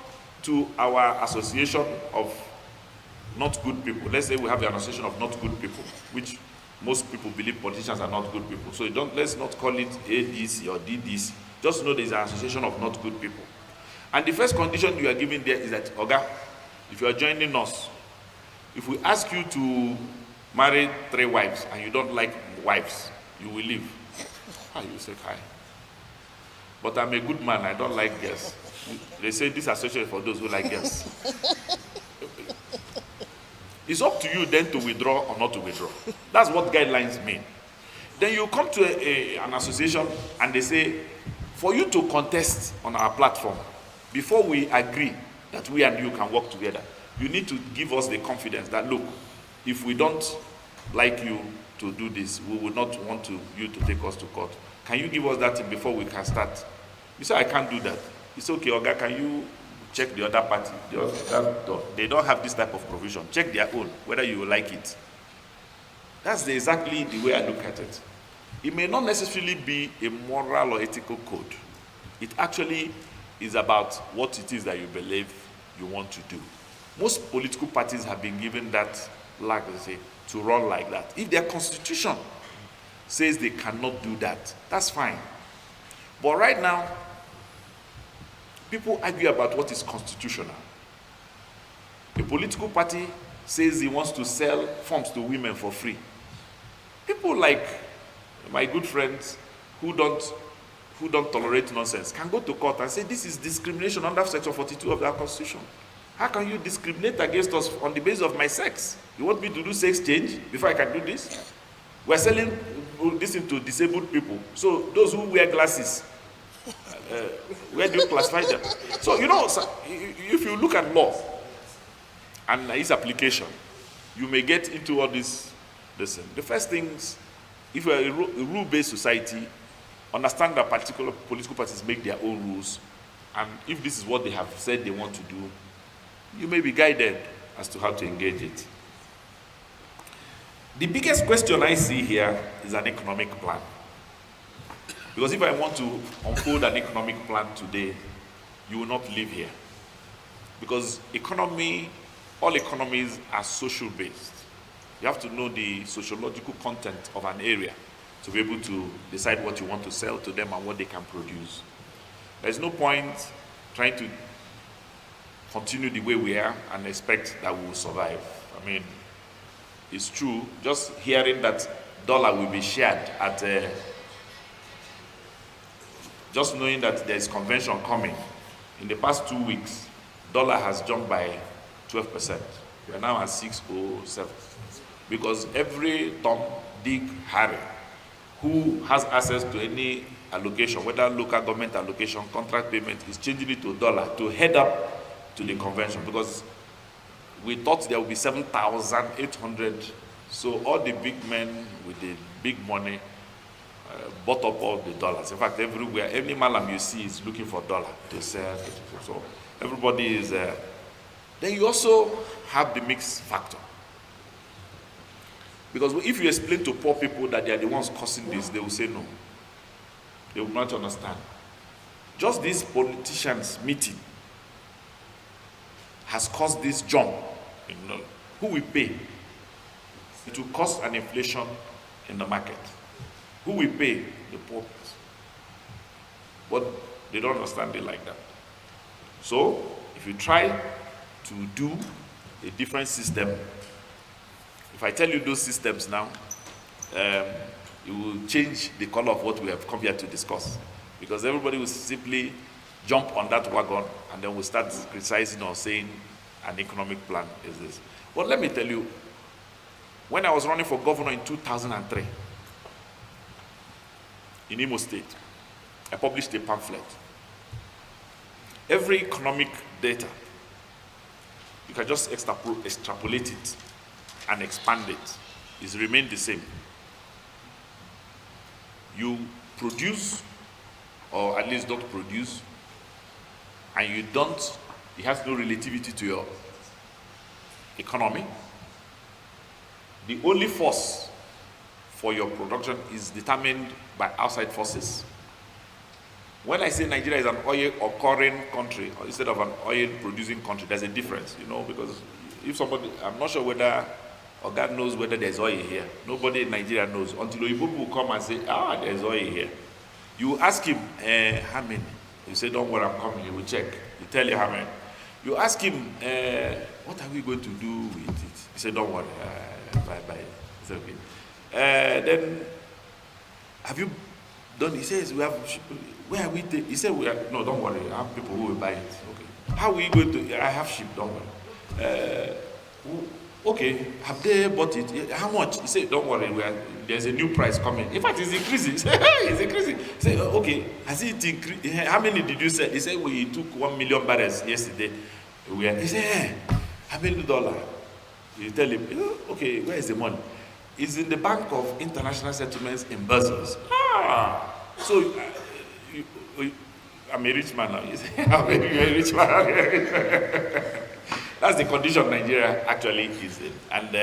to our association of not good people, let's say we have an association of not good people, which most people believe politicians are not good people. So let's not call it ADC or DDC. Just know there's an association of not good people. And the first condition you are giving there is that, Oga, if you are joining us, if we ask you to marry 3 wives and you don't like wives, you will leave. You say, hi. But I'm a good man, I don't like girls. They say this association for those who like girls. It's up to you then to withdraw or not to withdraw. That's what guidelines mean. Then you come to an association and they say, for you to contest on our platform, before we agree that we and you can work together, you need to give us the confidence that, look, if we don't like you to do this, we would not want you to take us to court. Can you give us that thing before we can start? You say, I can't do that. It's okay, Oga, can you check the other party? They don't have this type of provision. Check their own, whether you like it. That's exactly the way I look at it. It may not necessarily be a moral or ethical code. It actually is about what it is that you believe you want to do. Most political parties have been given that, like they say, to run like that. If their constitution says they cannot do that, that's fine. But right now, people argue about what is constitutional. A political party says he wants to sell forms to women for free. People like my good friends who don't tolerate nonsense can go to court and say this is discrimination under Section 42 of our Constitution. How can you discriminate against us on the basis of my sex? You want me to do sex change before I can do this? We're selling this into disabled people. So those who wear glasses, where do you classify them? So, if you look at law and its application, you may get into all this. Listen, the first things, if you're a rule-based society, understand that particular political parties make their own rules, and if this is what they have said they want to do, you may be guided as to how to engage it. The biggest question I see here is an economic plan. Because if I want to unfold an economic plan today, you will not live here. Because all economies are social-based. You have to know the sociological content of an area to be able to decide what you want to sell to them and what they can produce. There's no point trying to continue the way we are and expect that we will survive. I mean, it's true, just hearing that dollar will be shared at just knowing that there is convention coming. In the past 2 weeks, dollar has jumped by 12%. We are now at 607. Because every Tom, Dick, Harry, who has access to any allocation, whether local government allocation, contract payment, is changing it to dollar to head up to the convention. Because we thought there would be 7,800. So all the big men with the big money bought up all the dollars. In fact, everywhere, any malam you see is looking for dollar to sell. So everybody is there. Then you also have the mix factor. Because if you explain to poor people that they are the ones causing this, they will say no. They will not understand. Just this politicians meeting has caused this jump. Who will pay? It will cause an inflation in the market. Who will pay? The poor people. But they don't understand it like that. So, if you try to do a different system, if I tell you those systems now, it will change the color of what we have come here to discuss. Because everybody will simply jump on that wagon and then we'll start criticizing or saying an economic plan is this. But let me tell you, when I was running for governor in 2003, in Imo State, I published a pamphlet. Every economic data, you can just extrapolate it and expand it. It's remained the same. You produce, or at least don't produce, and you don't, it has no relativity to your economy. The only force for your production is determined by outside forces. When I say Nigeria is an oil occurring country instead of an oil producing country, there's a difference, because if somebody, I'm not sure whether, or God knows whether there's oil here. Nobody in Nigeria knows until people will come and say, there's oil here. You ask him, how many? You say, don't worry, I'm coming, he will check. He tell you how many. You ask him, what are we going to do with it? He said, don't worry, bye-bye, it's okay. Then have you done? He says, we have, where are we? He said, we are, no, don't worry, I have people who will buy it. Okay. How are we going to, I have sheep, don't worry. Okay, have they bought it? How much? He said, don't worry, there's a new price coming. In fact, it's increasing. He said, hey, it's increasing. He said, okay, has it increased? How many did you sell? He said, we took 1 million barrels yesterday. He said, hey, how many dollars? You tell him, okay, where is the money? It's in the Bank of International Settlements in Brussels. So I'm a rich man now. You say, I'm a rich man. That's the condition Nigeria actually is in. And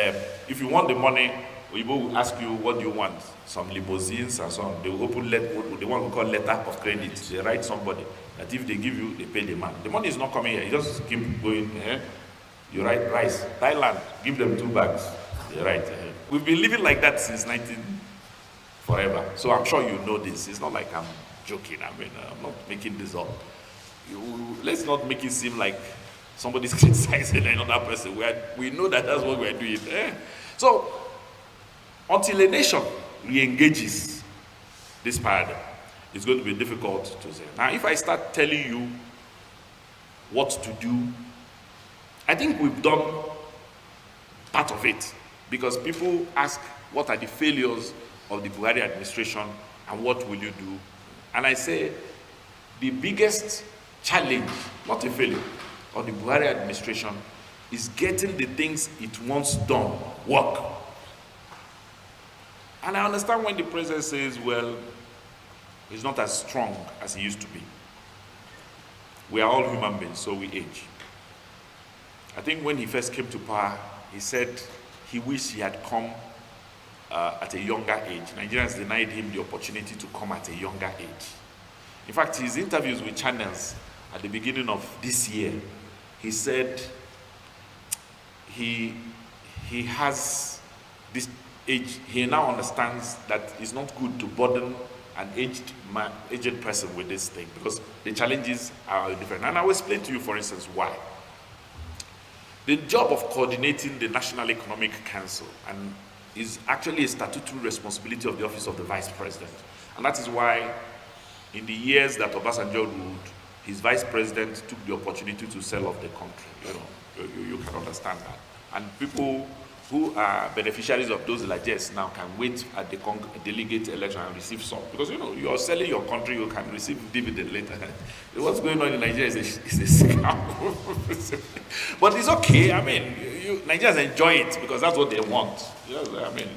if you want the money, people will ask you, what do you want? Some limousines and so on. They will open the one we call letter of credit. They write somebody that if they give you, they pay the man. The money is not coming here. You just keep going. You write rice. Thailand, give them 2 bags. They write. We've been living like that since forever. So I'm sure you know this. It's not like I'm joking. I mean, I'm not making this up. Let's not make it seem like somebody's criticizing another person. We know that that's what we're doing. So, until a nation re-engages this paradigm, it's going to be difficult to say. Now, if I start telling you what to do, I think we've done part of it, because people ask, what are the failures of the Buhari administration and what will you do? And I say, the biggest challenge, not a failure, of the Buhari administration is getting the things it wants done work. And I understand when the president says, well, he's not as strong as he used to be. We are all human beings, so we age. I think when he first came to power, he said he wished he had come at a younger age. Nigerians denied him the opportunity to come at a younger age. In fact, his interviews with channels at the beginning of this year, he said he has this age. He now understands that it's not good to burden an aged person with this thing, because the challenges are different. And I will explain to you, for instance, why. The job of coordinating the National Economic Council is actually a statutory responsibility of the office of the Vice President. And that is why in the years that Obasanjo ruled, his vice president took the opportunity to sell off the country. You can understand that. And people who are beneficiaries of those largesse now can wait at the delegate election and receive some. Because you are selling your country, you can receive dividend later. What's going on in Nigeria is a scam. But it's okay. I mean, Nigerians enjoy it because that's what they want. I mean,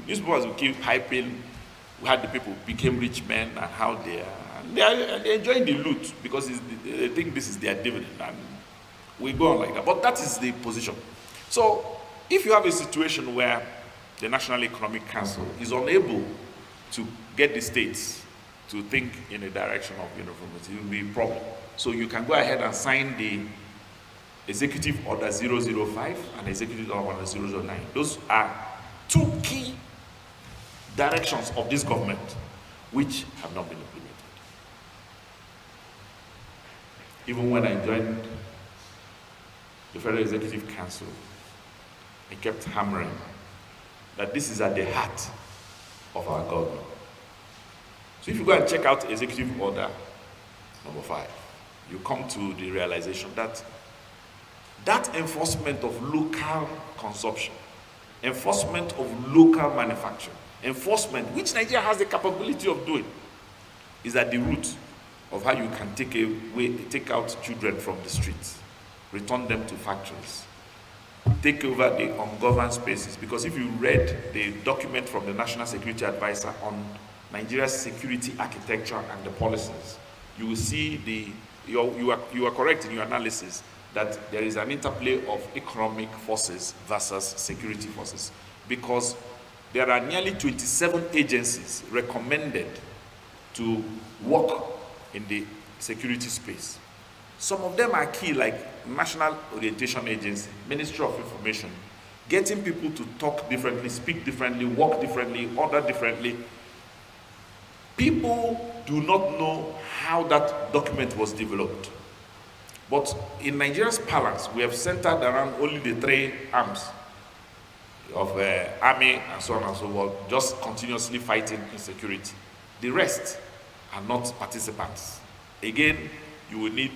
these people will keep hyping how the people became rich men and how they are. They're enjoying the loot because they think this is their dividend, and we go on like that. But that is the position. So, if you have a situation where the National Economic Council is unable to get the states to think in a direction of uniformity, it will be a problem. So you can go ahead and sign the Executive Order 005 and Executive Order 009. Those are 2 key directions of this government which have not been implemented. Even when I joined the Federal Executive Council, I kept hammering that this is at the heart of our government. So if you go and check out Executive Order number 5, you come to the realization that that enforcement of local consumption, enforcement of local manufacturing, enforcement, which Nigeria has the capability of doing, is at the root of how you can take out children from the streets, return them to factories, take over the ungoverned spaces. Because if you read the document from the National Security Advisor on Nigeria's security architecture and the policies, you will see you are correct in your analysis that there is an interplay of economic forces versus security forces, because there are nearly 27 agencies recommended to work in the security space. Some of them are key, like National Orientation Agency, Ministry of Information, getting people to talk differently, speak differently, walk differently, order differently. People do not know how that document was developed. But in Nigeria's parlance, we have centered around only the 3 arms: army and so on and so forth, just continuously fighting insecurity. The rest are not participants. Again, you will need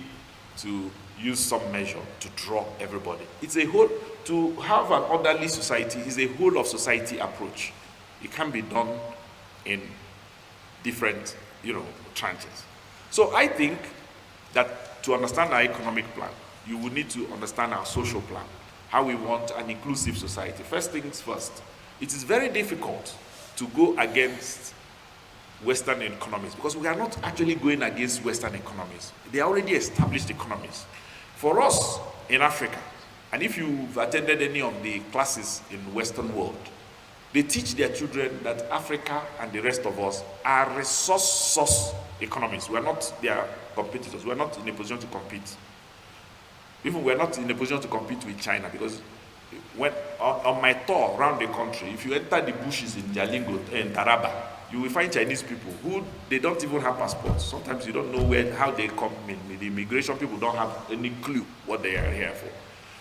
to use some measure to draw everybody. It's a whole, to have an orderly society is a whole of society approach. It can be done in different, tranches. So I think that to understand our economic plan, you will need to understand our social plan, how we want an inclusive society. First things first, it is very difficult to go against Western economies because we are not actually going against Western economies. They are already established economies. For us in Africa, and if you've attended any of the classes in the Western world, they teach their children that Africa and the rest of us are resource source economies. We are not their competitors. We are not in a position to compete. Even we are not in a position to compete with China because when on my tour around the country, if you enter the bushes in Jalingo and Taraba, you will find Chinese people who they don't even have passports. Sometimes you don't know how they come in. The immigration people don't have any clue what they are here for.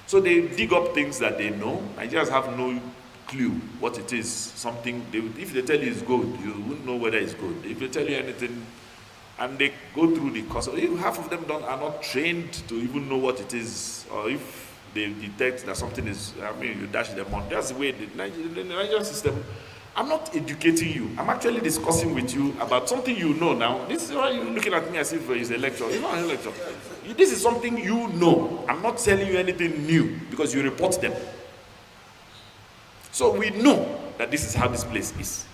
So they dig up things that they know. Nigerians have no clue what it is. Something if they tell you it's gold, you wouldn't know whether it's gold. If they tell you anything, and they go through the course, half of them are not trained to even know what it is, or if they detect that something is, you dash them on. That's the way the Nigerian system. I'm not educating you. I'm actually discussing with you about something you know now. This is why you're looking at me as if it's a lecture. It's not a lecture. This is something you know. I'm not telling you anything new because you report them. So we know that this is how this place is.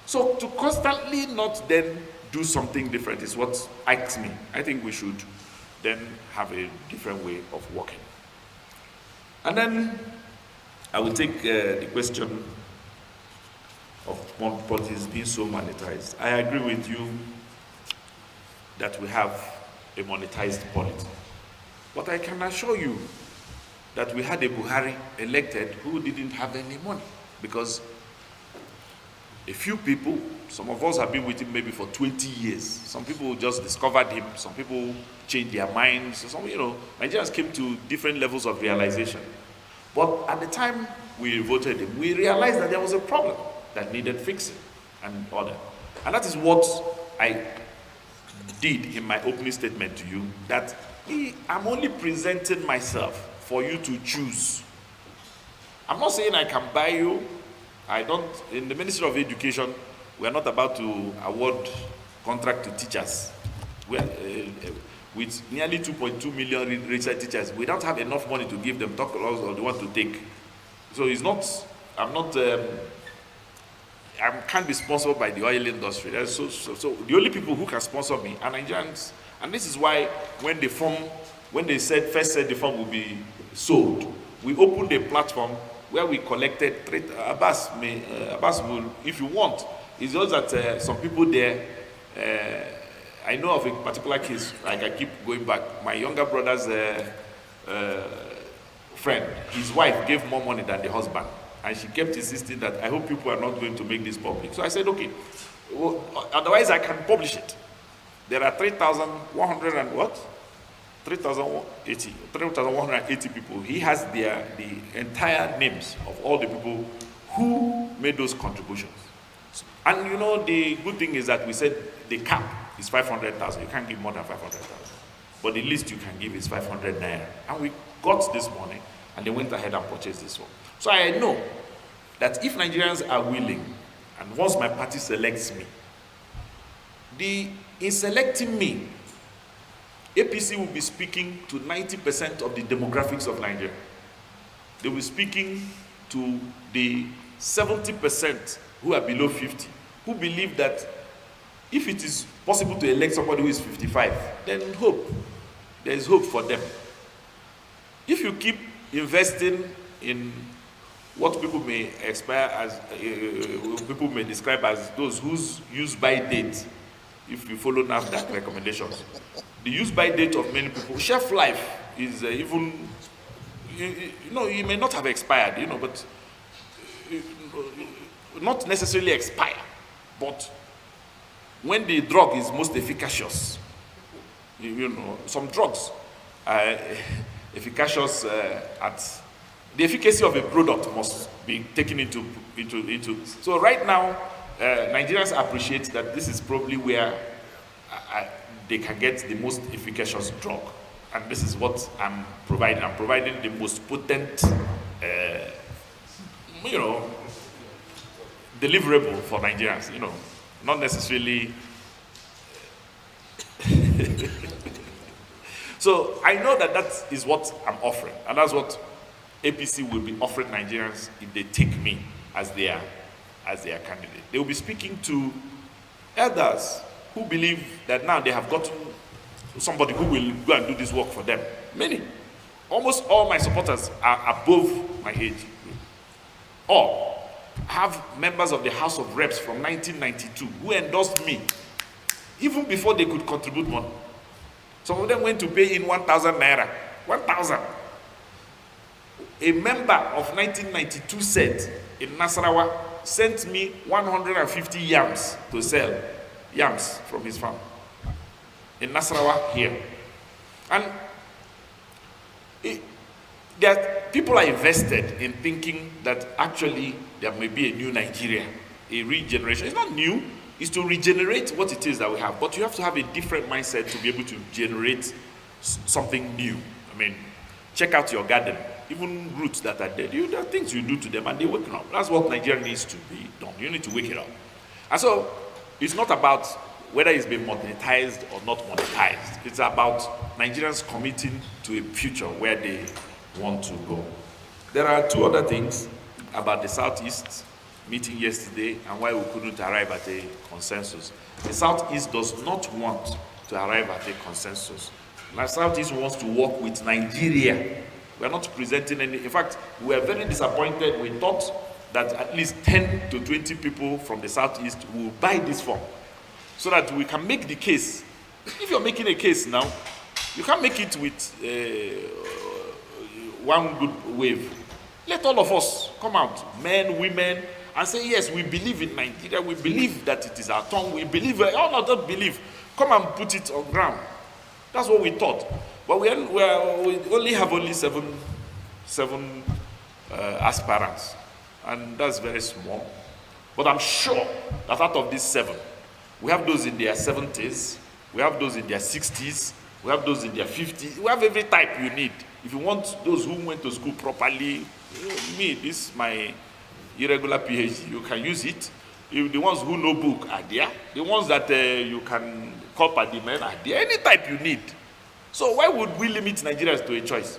So to constantly not then do something different is what irks me. I think we should then have a different way of working. And then I will take the question of politics being so monetized. I agree with you that we have a monetized polity. But I can assure you that we had a Buhari elected who didn't have any money because a few people, some of us have been with him maybe for 20 years. Some people just discovered him. Some people changed their minds. Some, Nigerians came to different levels of realization. But at the time we voted him, we realized that there was a problem that needed fixing and order. And that is what I did in my opening statement to you, that I'm only presenting myself for you to choose. I'm not saying I can buy you. In the Ministry of Education, we are not about to award contract to teachers. With nearly 2.2 million registered teachers, we don't have enough money to give them, talk laws or they want to take. So I can't be sponsored by the oil industry. So the only people who can sponsor me are Nigerians. And this is why when they first said the form will be sold, we opened a platform where we collected, Abbas will, if you want, it's just that some people there, I know of a particular case, like I keep going back, my younger brother's friend, his wife gave more money than the husband. And she kept insisting that I hope people are not going to make this public. So I said, okay, well, otherwise I can publish it. There are 3,100 and what? 3,180 people. He has the entire names of all the people who made those contributions. And the good thing is that we said the cap is 500,000. You can't give more than 500,000. But the least you can give is 500 naira. And we got this money and they went ahead and purchased this one. So I know that if Nigerians are willing, and once my party selects me, in selecting me, APC will be speaking to 90% of the demographics of Nigeria. They will be speaking to the 70% who are below 50, who believe that if it is possible to elect somebody who is 55, then there is hope for them. If you keep investing in what people may people may describe as those whose use-by date, if you follow NAFDAC recommendations, the use-by date of many people, shelf life is even, it may not have expired, but not necessarily expire, but when the drug is most efficacious, some drugs are efficacious at the efficacy of a product must be taken into. So right now, Nigerians appreciate that this is probably where they can get the most efficacious drug. And this is what I'm providing. I'm providing the most potent, deliverable for Nigerians, not necessarily. So I know that is what I'm offering, and that's what APC will be offering Nigerians if they take me as their candidate. They will be speaking to elders who believe that now they have gotten somebody who will go and do this work for them. Many. Almost all my supporters are above my age group. Or have members of the House of Reps from 1992 who endorsed me even before they could contribute money. Some of them went to pay in 1,000 naira. 1,000. A member of 1992 said in Nasarawa sent me 150 yams to sell. Yams from his farm. In Nasarawa here. And people are invested in thinking that actually there may be a new Nigeria, a regeneration. It's not new, it's to regenerate what it is that we have. But you have to have a different mindset to be able to generate something new. I mean, check out your garden. Even roots that are dead, there are things you do to them and they wake up. That's what Nigeria needs to be done. You need to wake it up. And so, it's not about whether it's been monetized or not monetized. It's about Nigerians committing to a future where they want to go. There are two other things about the Southeast meeting yesterday and why we couldn't arrive at a consensus. The Southeast does not want to arrive at a consensus. The Southeast wants to work with Nigeria. We are not presenting any. In fact, we are very disappointed. We thought that at least 10 to 20 people from the Southeast will buy this form so that we can make the case. If you're making a case now, you can't make it with one good wave. Let all of us come out, men, women, and say, yes, we believe in Nigeria. We believe that it is our tongue. We believe, don't believe. Come and put it on ground. That's what we thought. But we only have seven aspirants. And that's very small. But I'm sure that out of these 7, we have those in their 70s, we have those in their 60s, we have those in their 50s. We have every type you need. If you want those who went to school properly, me, this is my irregular PhD, you can use it. If the ones who know book are there. The ones that you can call paddymen are there. Any type you need. So why would we limit Nigerians to a choice?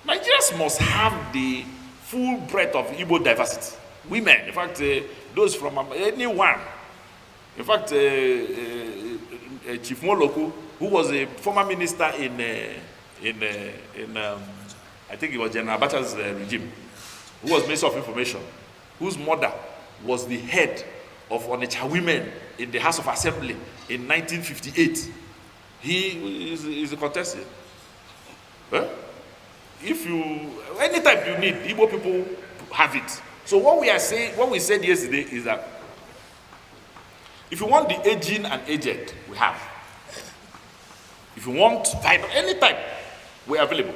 Nigerians must have the full breadth of Igbo diversity. Women, in fact, those from anyone. In fact, Chief Moloko, who was a former minister in I think it was General Abacha's regime, who was Minister of Information, whose mother was the head of Onitsha women in the House of Assembly in 1958. He is a contestant. Huh? If you, any type you need, Igbo people have it. So what we said yesterday is that if you want the aging and aged, we have. If you want any type, we're available.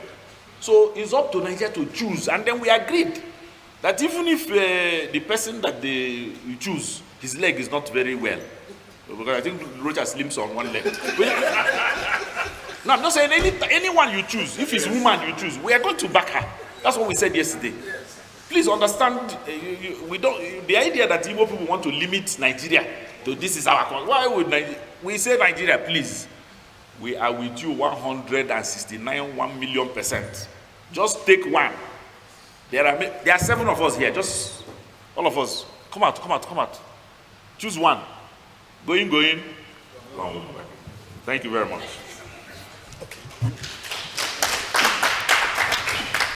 So it's up to Nigeria to choose, and then we agreed that even if the person that you choose, his leg is not very well, because I think Rocha slims on one leg. No, I'm not saying anyone you choose. If it's woman you choose, we are going to back her. That's what we said yesterday. Please understand, we don't. The idea that Igbo people want to limit Nigeria to this is our country. Why would we say Nigeria? Please, we are with you 169, 1,000,000%. Just take one. There are 7 of us here. Just all of us. Come out. Choose one. Going. Thank you very much. Okay.